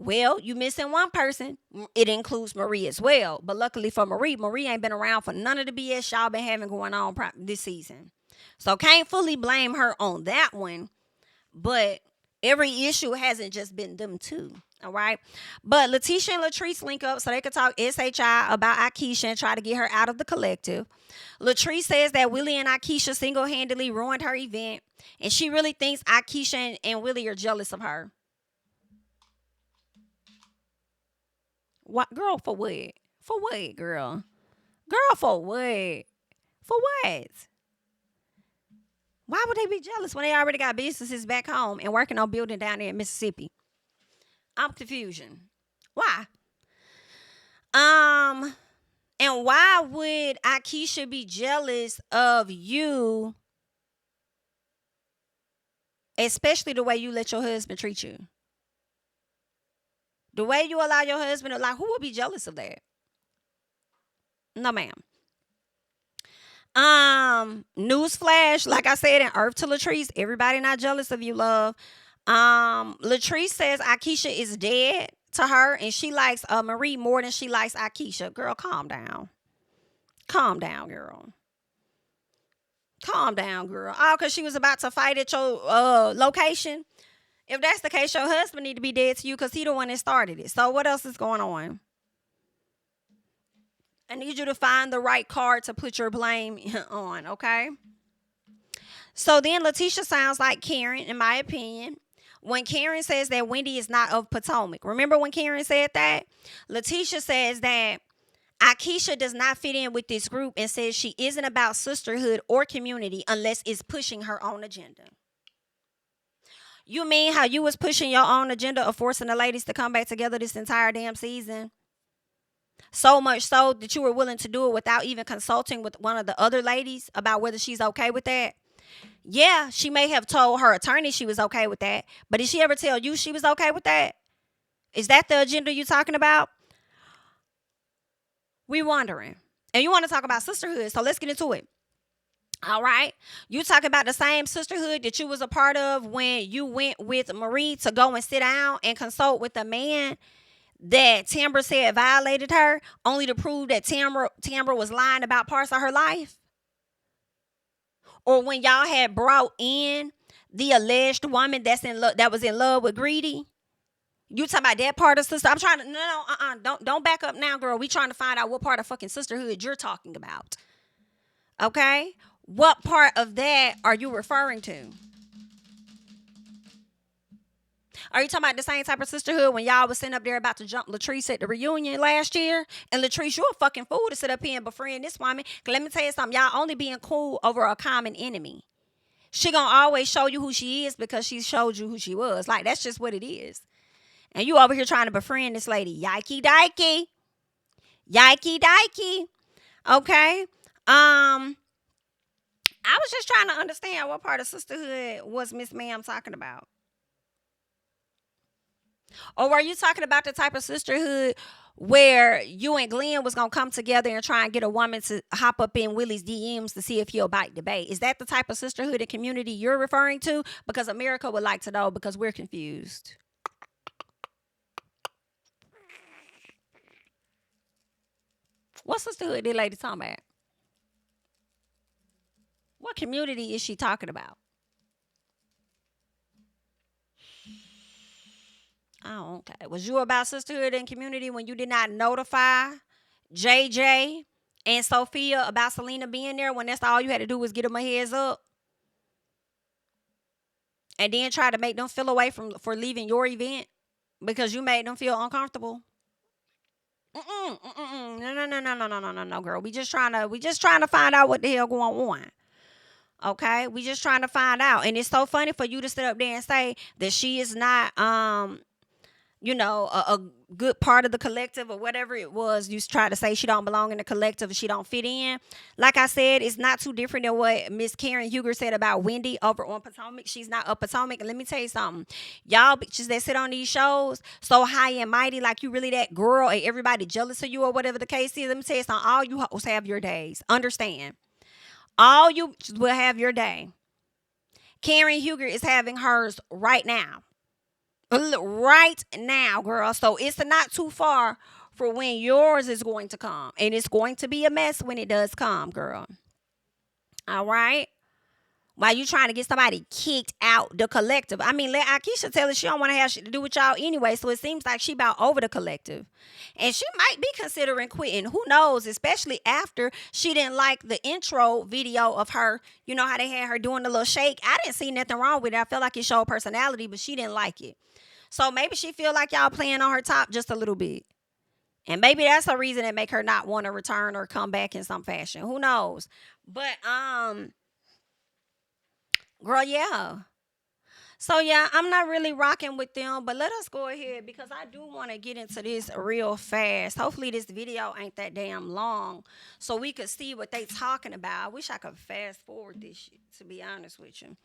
Well, you missing one person. It includes Marie as well. But luckily for Marie ain't been around for none of the BS y'all been having going on this season. So can't fully blame her on that one. But every issue hasn't just been them two. All right. But Leticia and Latrice link up so they could talk SHI about Aikisha and try to get her out of the collective. Latrice says that Willie and Aikisha single-handedly ruined her event. And she really thinks Aikisha and Willie are jealous of her. What, girl, for what? For what, girl? Girl, for what? For what? Why would they be jealous when they already got businesses back home and working on building down there in Mississippi? I'm confusion. Why? And why would Aikisha be jealous of you, especially the way you let your husband treat you? The way you allow your husband to, who would be jealous of that? No, ma'am. Newsflash, like I said, in Earth to Latrice, everybody not jealous of you, love. Latrice says Aikisha is dead to her, and she likes Marie more than she likes Aikisha. Girl, calm down. Calm down, girl. Calm down, girl. Oh, because she was about to fight at your location. If that's the case, your husband need to be dead to you because he the one that started it. So what else is going on? I need you to find the right card to put your blame on, okay? So then Leticia sounds like Karen, in my opinion. When Karen says that Wendy is not of Potomac. Remember when Karen said that? Leticia says that Aikisha does not fit in with this group and says she isn't about sisterhood or community unless it's pushing her own agenda. You mean how you was pushing your own agenda of forcing the ladies to come back together this entire damn season? So much so that you were willing to do it without even consulting with one of the other ladies about whether she's okay with that? Yeah, she may have told her attorney she was okay with that, but did she ever tell you she was okay with that? Is that the agenda you're talking about? We wondering. And you want to talk about sisterhood, so let's get into it. All right. You talk about the same sisterhood that you was a part of when you went with Marie to go and sit down and consult with a man that Tambra said violated her, only to prove that Tambra was lying about parts of her life. Or when y'all had brought in the alleged woman that was in love with Greedy. You talking about that part of sister? I'm trying to don't back up now, girl. We trying to find out what part of fucking sisterhood you're talking about. Okay? What part of that are you referring to? Are you talking about the same type of sisterhood when y'all was sitting up there about to jump Latrice at the reunion last year? And Latrice, you a fucking fool to sit up here and befriend this woman. Cause let me tell you something, y'all only being cool over a common enemy. She gonna always show you who she is because she showed you who she was. Like, that's just what it is. And you over here trying to befriend this lady. Yikey dikey. Yikey dikey. Okay. I was just trying to understand what part of sisterhood was Miss Ma'am talking about. Or were you talking about the type of sisterhood where you and Glenn was gonna come together and try and get a woman to hop up in Willie's DMs to see if he'll bite the bait? Is that the type of sisterhood and community you're referring to? Because America would like to know, because we're confused. What sisterhood did lady talking about? What community is she talking about? Oh, okay. Was you about sisterhood and community when you did not notify JJ and Sophia about Selena being there, when that's all you had to do was get them a heads up? And then try to make them feel away for leaving your event because you made them feel uncomfortable? No, girl. We just trying to find out what the hell going on. Okay, we just trying to find out. And it's so funny for you to sit up there and say that she is not a good part of the collective or whatever it was. You try to say she don't belong in the collective, she don't fit in. Like I said, it's not too different than what Miss Karen Huger said about Wendy over on Potomac. She's not up Potomac. And let me tell you something, y'all bitches that sit on these shows so high and mighty, like you really that girl and everybody jealous of you or whatever the case is. Let me tell you something, all you hoes have your days. Understand, all you will have your day. Karen Huger is having hers right now. Right now, girl. So it's not too far for when yours is going to come. And it's going to be a mess when it does come, girl. All right? While you trying to get somebody kicked out the collective. I mean, let Aikisha tell us she don't want to have shit to do with y'all anyway. So it seems like she about over the collective. And she might be considering quitting. Who knows? Especially after she didn't like the intro video of her. You know how they had her doing the little shake? I didn't see nothing wrong with it. I felt like it showed personality, but she didn't like it. So maybe she feel like y'all playing on her top just a little bit. And maybe that's a reason that make her not want to return or come back in some fashion. Who knows? But girl, yeah. So yeah, I'm not really rocking with them, but let us go ahead because I do want to get into this real fast. Hopefully this video ain't that damn long so we could see what they talking about. I wish I could fast forward this shit, to be honest with you.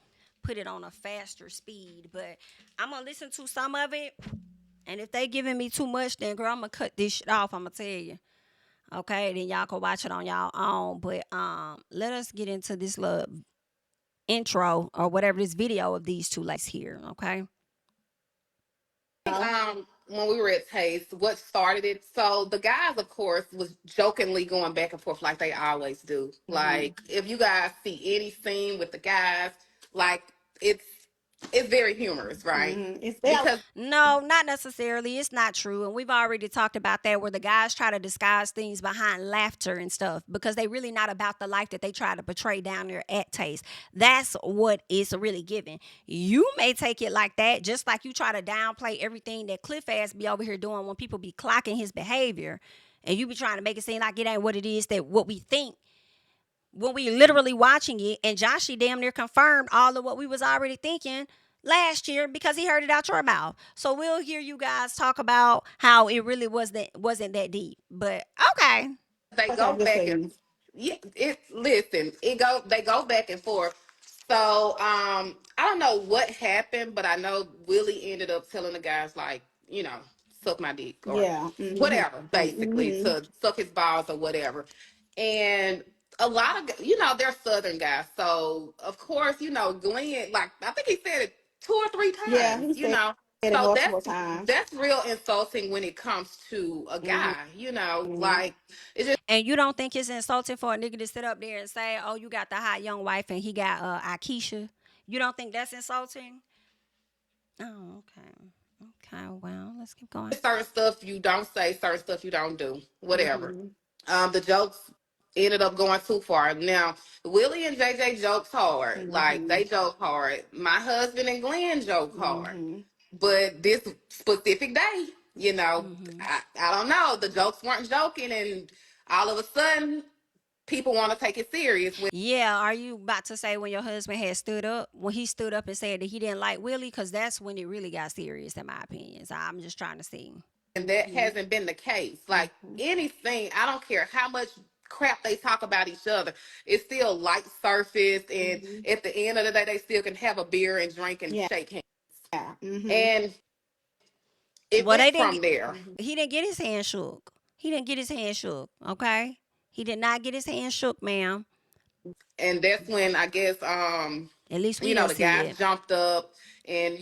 Put it on a faster speed, but I'm gonna listen to some of it, and if they giving me too much, then girl, I'm gonna cut this shit off. I'm gonna tell you, okay? Then y'all can watch it on y'all own. But let us get into this little intro or whatever, this video of these two ladies here, okay? When we were at Taste, what started it? So the guys, of course, was jokingly going back and forth like they always do. Mm-hmm. Like if you guys see any scene with the guys, like it's very humorous, right? Mm-hmm. It's because no, not necessarily. It's not true, and we've already talked about that, where the guys try to disguise things behind laughter and stuff because they really not about the life that they try to portray down there at Taste. That's what it's really giving. You may take it like that, just like you try to downplay everything that Cliff ass be over here doing when people be clocking his behavior, and you be trying to make it seem like it ain't what it is, that what we think when we literally watching it. And Joshy damn near confirmed all of what we was already thinking last year because he heard it out your mouth. So we'll hear you guys talk about how it really wasn't that deep. But okay. They go back and they go back and forth. So I don't know what happened, but I know Willie ended up telling the guys, like, suck my dick or whatever, basically, to suck his balls or whatever. And a lot of they're Southern guys, so of course Glenn, like, I think he said it 2 or 3 times. Yeah, he said it so that's real insulting when it comes to a guy. Like, it's just. And you don't think it's insulting for a nigga to sit up there and say, "Oh, you got the hot young wife and he got Aikisha"? You don't think that's insulting? Oh, okay. Okay, well, let's keep going. Certain stuff you don't say, certain stuff you don't do, whatever. The jokes ended up going too far. Now, Willie and JJ jokes hard. Like, they joke hard. My husband and Glenn joke hard. But this specific day, I don't know. The jokes weren't joking, and all of a sudden, people want to take it serious. Yeah, are you about to say when your husband had stood up, when he stood up and said that he didn't like Willie? Because that's when it really got serious, in my opinion. So I'm just trying to see. And that hasn't been the case. Like, anything, I don't care how much crap they talk about each other, it's still light surface, and at the end of the day, they still can have a beer and drink and shake hands. And it Well, went they didn't. from there. He didn't get his hand shook. He didn't get his hand shook. Okay, he did not get his hand shook, ma'am. And that's when I guess At least we didn't the see guys it. jumped up, and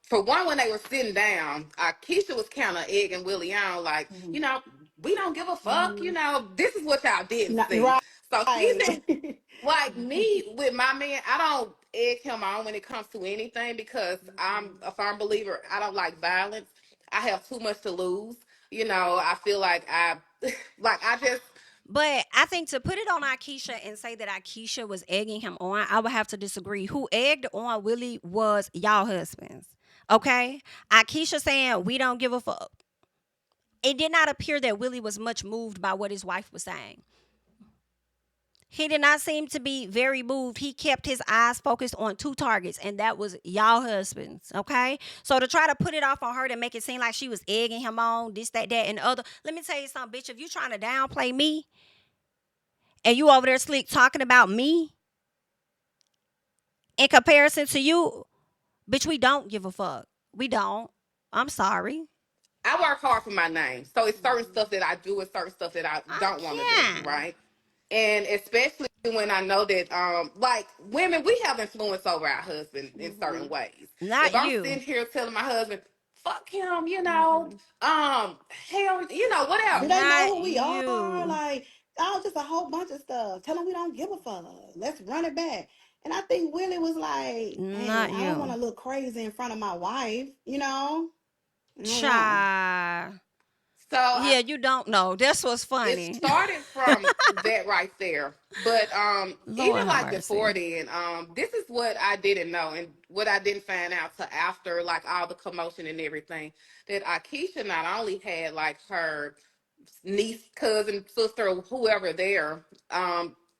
for one, when they were sitting down, Keisha was kind of egging Willie on, like, we don't give a fuck, this is what y'all didn't see. Right. So she's in, like, me with my man, I don't egg him on when it comes to anything, because I'm a firm believer. I don't like violence. I have too much to lose. I feel like I just. But I think to put it on Aikisha and say that Aikisha was egging him on, I would have to disagree. Who egged on Willie was y'all husbands. Okay? Aikisha saying we don't give a fuck. It did not appear that Willie was much moved by what his wife was saying. He did not seem to be very moved. He kept his eyes focused on two targets, and that was y'all husbands, okay? So to try to put it off on her to make it seem like she was egging him on, this, that, and the other. Let me tell you something, bitch. If you trying to downplay me and you over there slick talking about me in comparison to you, bitch, we don't give a fuck. We don't. I'm sorry. I work hard for my name. So it's certain stuff that I do and certain stuff that I don't want to do, Yeah. right? And especially when I know that, like, women, we have influence over our husband in certain ways. Not If I'm you. sitting here telling my husband, fuck him, hell, Do whatever. they know Not who we are? you. Like, oh, just a whole bunch of stuff. Tell them we don't give a fuck. Let's run it back. And I think Willie was like, Not man, I don't want you. to look crazy in front of my wife, you know? I don't know. Child. So I Yeah, you don't know. That's what's it funny. started from that right there. But Lord even have like mercy. before then, this is what I didn't know and what I didn't find out till after, like, all the commotion and everything, that Aikisha not only had like her niece, cousin, sister, or whoever there,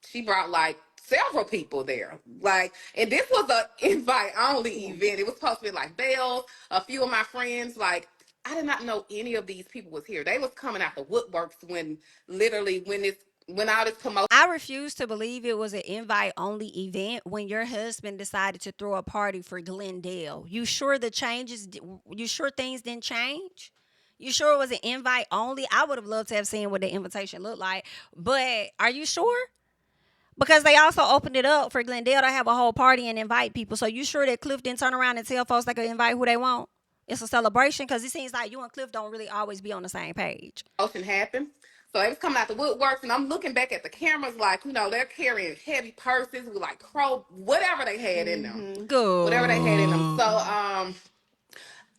she brought like several people there. Like, and this was a invite only event. It was supposed to be like Belle, a few of my friends. Like, I did not know any of these people was here. They was coming out the woodworks when literally when all this commotion. I refuse to believe it was an invite only event when your husband decided to throw a party for Glendale. You sure the changes, you sure things didn't change? You sure it was an invite only? I would have loved to have seen what the invitation looked like. But are you sure? Because they also opened it up for Glendale to have a whole party and invite people. So you sure that Cliff didn't turn around and tell folks they could invite who they want? It's a celebration, because it seems like you and Cliff don't really always be on the same page. Motion happened. So they was coming out the woodworks, and I'm looking back at the cameras, like, they're carrying heavy purses with like whatever they had in them, whatever they had in them. Good. So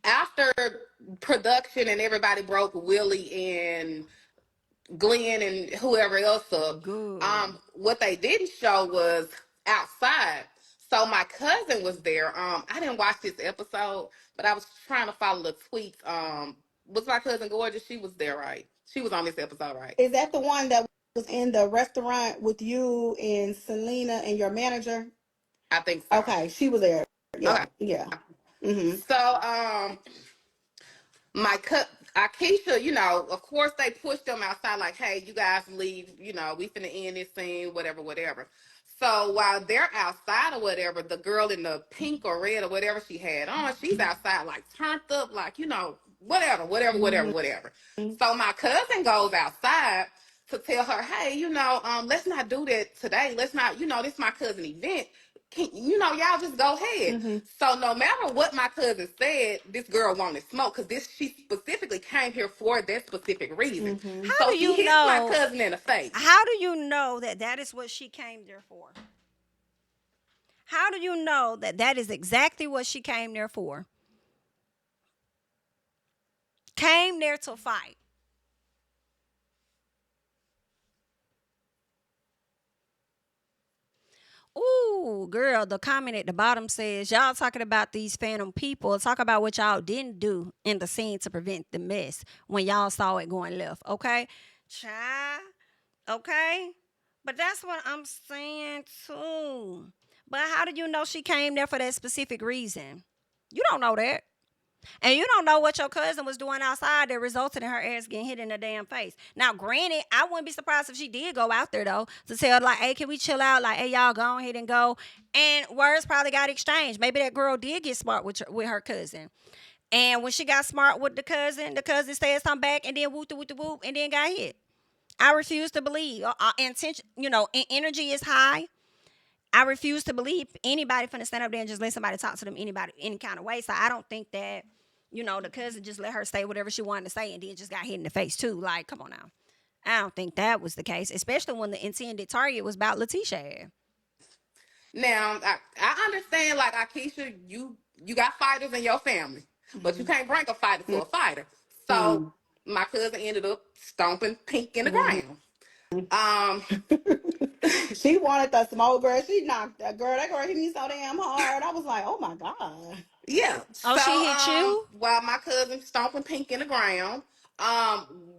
after production and everybody broke Willie and Glenn and whoever else up, Good. what they didn't show was outside. So my cousin was there. I didn't watch this episode, but I was trying to follow the tweets. Was my cousin gorgeous? She was there, right? She was on this episode, right? Is that the one that was in the restaurant with you and Selena and your manager? I think so. Okay, she was there. Yeah, Okay. yeah. So my Aikisha, of course they pushed them outside, like, hey, you guys leave, we finna end this scene, whatever, whatever. So while they're outside or whatever, the girl in the pink or red or whatever she had on, she's outside like turned up, like, whatever, whatever, whatever, whatever. So my cousin goes outside to tell her, hey, let's not do that today. Let's not, this is my cousin event. Y'all just go ahead. So no matter what my cousin said, this girl wanted smoke, because she specifically came here for that specific reason. How So do she you hits my know? cousin in the face. How do you know that that is what she came there for? How do you know that that is exactly what she came there for? Came there to fight. Ooh, girl, the comment at the bottom says, y'all talking about these phantom people. Talk about what y'all didn't do in the scene to prevent the mess when y'all saw it going left. Okay? Child. Okay? But that's what I'm saying too. But how do you know she came there for that specific reason? You don't know that. And you don't know what your cousin was doing outside that resulted in her ass getting hit in the damn face. Now, granted, I wouldn't be surprised if she did go out there though to tell like, hey, can we chill out? Like, hey, y'all go ahead and go. And words probably got exchanged. Maybe that girl did get smart with her cousin. And when she got smart with the cousin said something back and then whoop whoop whoop and then got hit. I refuse to believe. Intention, energy is high. I refuse to believe anybody finna stand up there and just let somebody talk to them anybody any kind of way. So I don't think that, the cousin just let her say whatever she wanted to say and then just got hit in the face too. Like, come on now. I don't think that was the case, especially when the intended target was about Leticia. Now, I understand, like, Aikisha, you got fighters in your family, but you can't bring a fighter to a fighter. So my cousin ended up stomping Pink in the ground. Um, She wanted the smoke, girl. She knocked that girl. That girl hit me so damn hard. I was like, oh my God. yeah. Oh, So she hit you? while my cousin stomping Pink in the ground,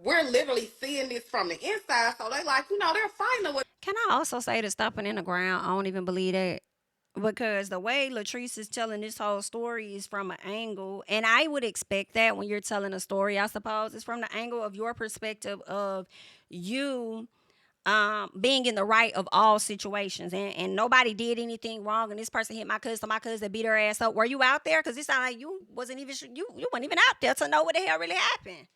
we're literally seeing this from the inside. So they like, they're fighting or Can I also say the stomping in the ground? I don't even believe that. Because the way Latrice is telling this whole story is from an angle, and I would expect that when you're telling a story, I suppose, it's from the angle of your perspective of you being in the right of all situations, and nobody did anything wrong, and this person hit my cousin, so my cousin beat her ass up. Were you out there? Because it sounded like you wasn't even you weren't even out there to know what the hell really happened.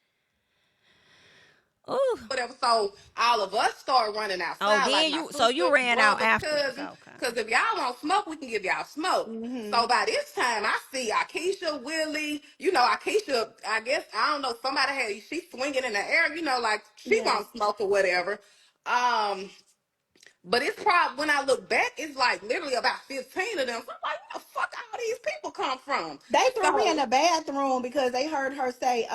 Ooh. whatever. So all of us start running Oh, outside, like then my you sister, ran out brother, afterwards. cousin. Okay. Because if y'all want smoke, we can give y'all smoke. So by this time, I see Aikisha, Willie. Aikisha, I guess, I don't know, somebody she swinging in the air, like she Yes. won't smoke or whatever. Um, but it's probably, when I look back, it's like literally about 15 of them. So I'm like, where the fuck all these people come from? They threw me in So the bathroom because they heard her say,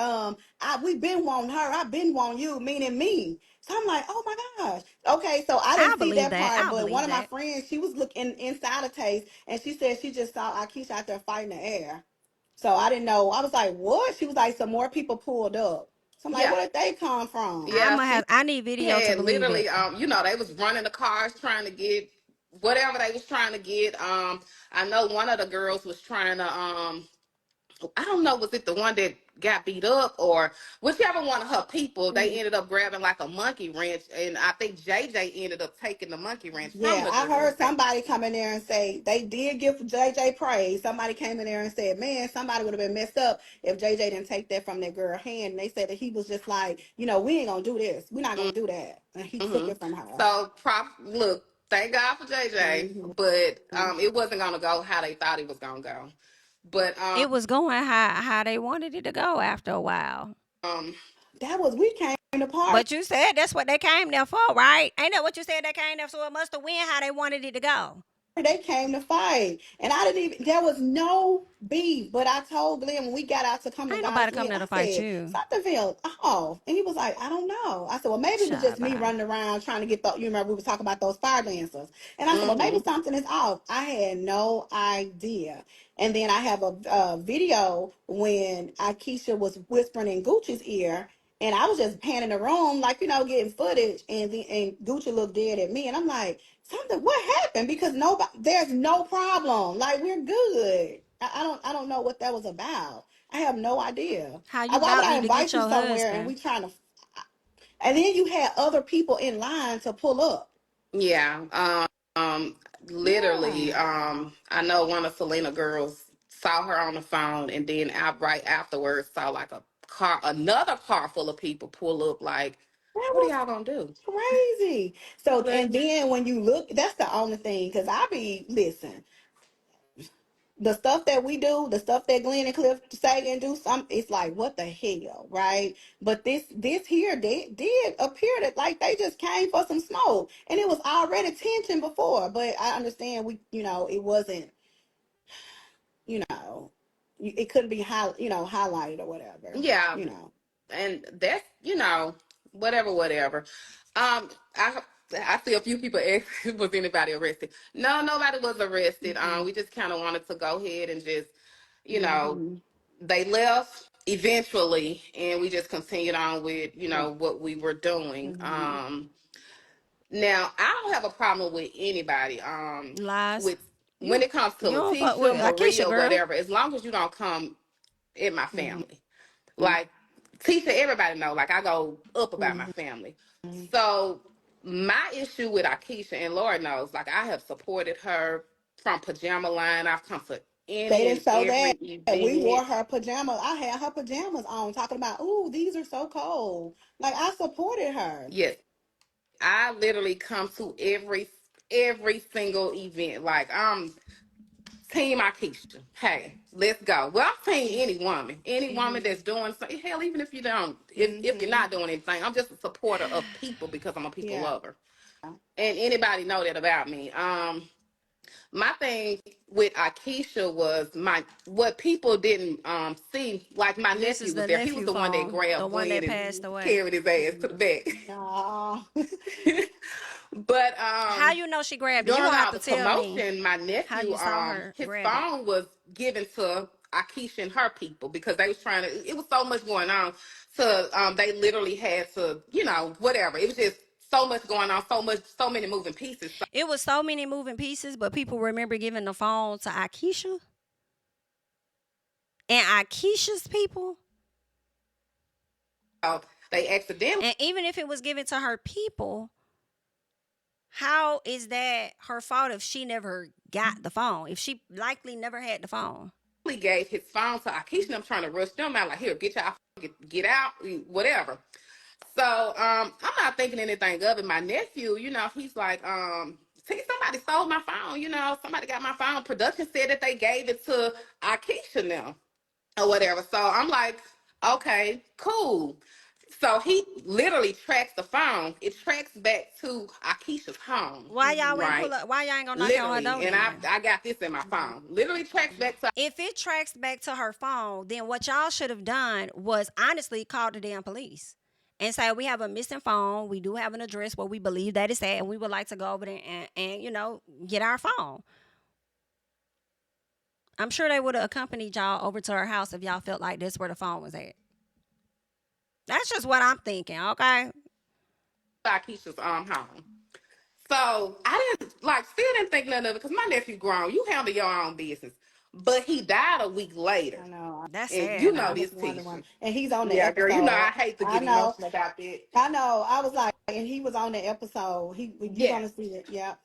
we been wanting her. I been wanting you, meaning me. So I'm like, oh my gosh. Okay, so I I didn't see believe that that. part, I but one believe of my that. friends, she was looking inside a taste and she said she just saw Aikisha out there fighting the air. So I didn't know. I was like, what? She was like, some more people pulled up. So I'm like, yeah, where did they come from? yeah, I need video to had believe literally, it. they was running the cars trying to get whatever they was trying to get. I know one of the girls was trying to, I don't know, was it the one that got beat up or whichever one of her people, they ended up grabbing like a monkey wrench, and I think JJ ended up taking the monkey wrench from Yeah, the I girl. heard somebody come in there and say they did give JJ praise. Somebody came in there and said, man, somebody would have been messed up if JJ didn't take that from that girl's hand. And they said that he was just like, we ain't gonna do this. We're not gonna do that. And he took Mm-hmm. it from her. So, look, thank God for JJ, Hmm. but it wasn't gonna go how they thought it was gonna go. But It was going how they wanted it to go after a while. um, We came to party. But you said that's what they came there for, right? Ain't that what you said they came there for? It must have went how they wanted it to go. They came to fight. And I didn't even, there was no beef. But I told Glenn when we got out to come to Ain't God's nobody come will, there I to fight said, you. something felt off. And he was like, I don't know. I said, well, maybe it was just me Shabba. running around trying to get the, you remember we were talking about those fire dancers. And I said, well, maybe mm-hmm. something is off. I had no idea. And then I have a video when Aikisha was whispering in Gucci's ear. And I was just panning the room, like, getting footage. And Gucci looked dead at me. And I'm like, something, what happened? Because there's no problem. Like, we're good. I don't know what that was about. I have no idea. How you Why would about I need to get invite you your somewhere and we husband? trying to, and then you had other people in line to pull up. Yeah. Um, Literally, Yeah. I know one of Selena girls saw her on the phone, and then right afterwards saw like another car full of people pull up. Like, That what are was y'all gonna do? crazy. So, But and then when you look, that's the only thing, because listen, the stuff that we do, the stuff that Glenn and Cliff say and do, it's like, what the hell, right? But this here did appear that like they just came for some smoke, and it was already tension before. But I understand it wasn't, you know, it couldn't be highlighted or whatever, yeah, you know. and that's, whatever. I see a few people ask, was anybody arrested? No, nobody was arrested. We just kind of wanted to go ahead and just, you know, they left eventually, and we just continued on with, what we were doing. Now I don't have a problem with anybody. Lies. With when it comes to You don't fuck with Leticia, Aikisha, Maria, girl. whatever, as long as you don't come in my family. Like, Tisha, everybody know, like, I go up about my family. So my issue with Aikisha, and Lord knows, like, I have supported her from pajama line. I've come to They any didn't and show every that. We event. wore her pajamas. I had her pajamas on, talking about, "Ooh, these are so cold." Like, I supported her. Yes, I literally come to every single event. Like, I'm Team Aikisha. Hey, let's go. Well, I'm team any woman that's doing something. Hell, even if you don't, if you're not doing anything, I'm just a supporter of people because I'm a people Yeah. lover, and anybody know that about me. My thing with Aikisha was what people didn't see. Like, my This is nephew was the there. He was nephew the one that phone, the grabbed one Glenn that and passed away. carried his ass to the back. No. But How you know she grabbed it? You during gonna have all to the tell me commotion, my how nephew, you saw her his grab it. phone was given to Aikisha and her people because they was trying to. It was so much going on, so they literally had to, whatever. It was just so much going on, so many moving pieces. It was so many moving pieces, but people remember giving the phone to Aikisha and Aikisha's people. So they accidentally And even if it was given to her people, how is that her fault if she never got the phone? If she likely never had the phone? gave his phone to Aikisha and I'm trying to rush them out, like, here, get y'all, get out, whatever. So I'm not thinking anything of it. My nephew, he's like, see, somebody stole my phone, somebody got my phone. Production said that they gave it to Aikisha now or whatever. So I'm like, okay, cool. So he literally tracks the phone. It tracks back to Aikisha's home, Why y'all ain't pull right? up? Why y'all ain't gonna knock on her Literally. door And then? I got this in my phone. Literally tracks back to. If it tracks back to her phone, then what y'all should have done was honestly call the damn police and say, we have a missing phone. We do have an address where we believe that it's at, and we would like to go over there and get our phone. I'm sure they would have accompanied y'all over to her house if y'all felt like that's where the phone was at. That's just what I'm thinking, okay? Aikisha's home. So I still didn't think nothing of it because my nephew grown. You handle your own business. But he died a week later. I know. That's And sad you know I now. was this, wondering. Tisha. And he's on the Yeah, girl, I episode. hate to I get know. emotional about that. I know. I was like, and he was on the episode. You're Yeah. gonna see it. Yep.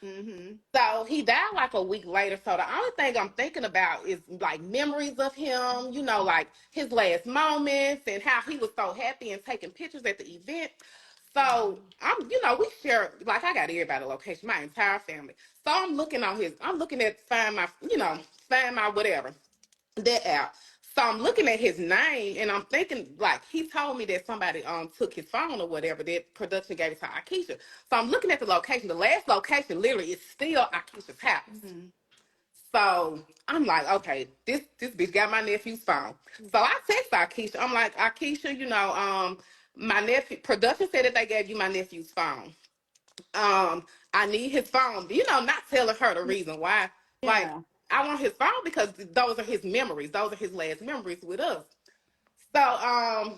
Mm-hmm. So he died like a week later. So the only thing I'm thinking about is like memories of him, like his last moments and how he was so happy and taking pictures at the event. So we share, like, I got everybody location, my entire family. So I'm looking at find my whatever, that app. So I'm looking at his name and I'm thinking, like, he told me that somebody took his phone or whatever, that production gave it to Aikisha. So I'm looking at the location. The last location literally is still Aikisha's house. Mm-hmm. So I'm like, okay, this bitch got my nephew's phone. So I text Aikisha. I'm like, Aikisha, my nephew production said that they gave you my nephew's phone. I need his phone. Not telling her the reason why. Like, Yeah. I want his phone because those are his memories. Those are his last memories with us. So,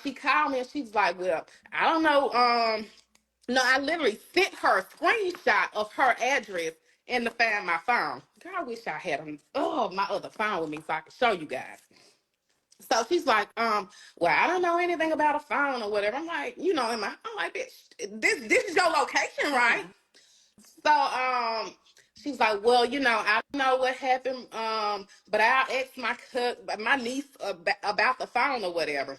she called me and she's like, well, I don't know. No, I literally sent her a screenshot of her address and to find my phone. Girl, I wish I had my other phone with me so I could show you guys. So she's like, well, I don't know anything about a phone or whatever. I'm like, I'm like, bitch, this is your location, right? Yeah. So she's like, well, I don't know what happened, but I'll ask my niece about the phone or whatever.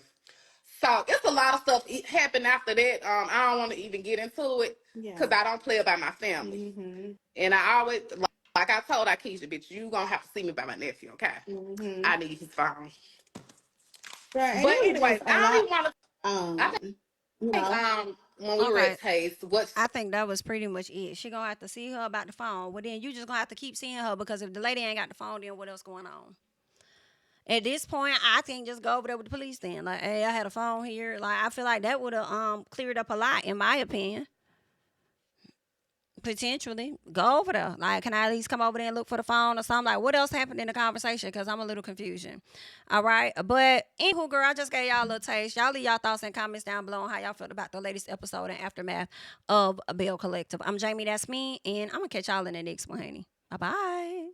So it's a lot of stuff happened after that. I don't want to even get into it Yeah. because I don't play about my family, Mm-hmm. and I always like I told Aikisha, bitch, you gonna have to see me by my nephew, okay? Mm-hmm. I need his phone. Right. And But it was anyways, just a I don't lot. even want to. I You think know. when we were Okay. at Taste, what's I think that was pretty much it. She gonna have to see her about the phone. Well, then you just gonna have to keep seeing her because if the lady ain't got the phone, then what else going on? At this point, I think just go over there with the police then. Like, hey, I had a phone here. Like, I feel like that would have cleared up a lot, in my opinion. Potentially. Go over there. Like, can I at least come over there and look for the phone or something? Like, what else happened in the conversation? Because I'm a little confusion. All right. But anywho, girl, I just gave y'all a little taste. Y'all leave y'all thoughts and comments down below on how y'all felt about the latest episode and aftermath of Belle Collective. I'm Jami, that's me, and I'm going to catch y'all in the next one, honey. Bye-bye.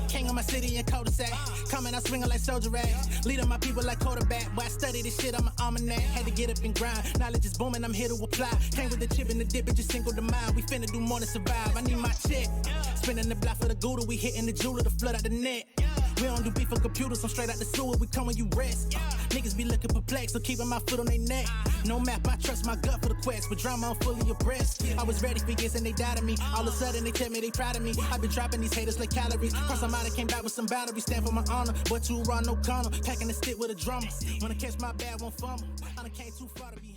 King of my city and cul-de-sac. Coming out swinging like soldier rags. Leading my people like quarterback. Boy, I study this shit, I'm an almanac. Had to get up and grind. Knowledge is booming, I'm here to apply. Came with the chip and the dip, it just single the mind. We finna do more than survive. I need my check. Spinning the block for the Gouda. We hitting the jeweler to flood out the net. We don't do beef on computers, I'm straight out the sewer. We come when you rest. Niggas be looking perplexed, so keeping my foot on their neck. No map, I trust my gut for the quest. But drama, I'm fully abreast. I was ready for years and they died of me. All of a sudden they tell me they proud of me. I've been dropping these haters like calories. Cross them out, I came back with some boundaries. Stand for my honor, but too raw, no corner. Packing the stick with a drummer. Wanna catch my bad, won't fumble. I done came too far to be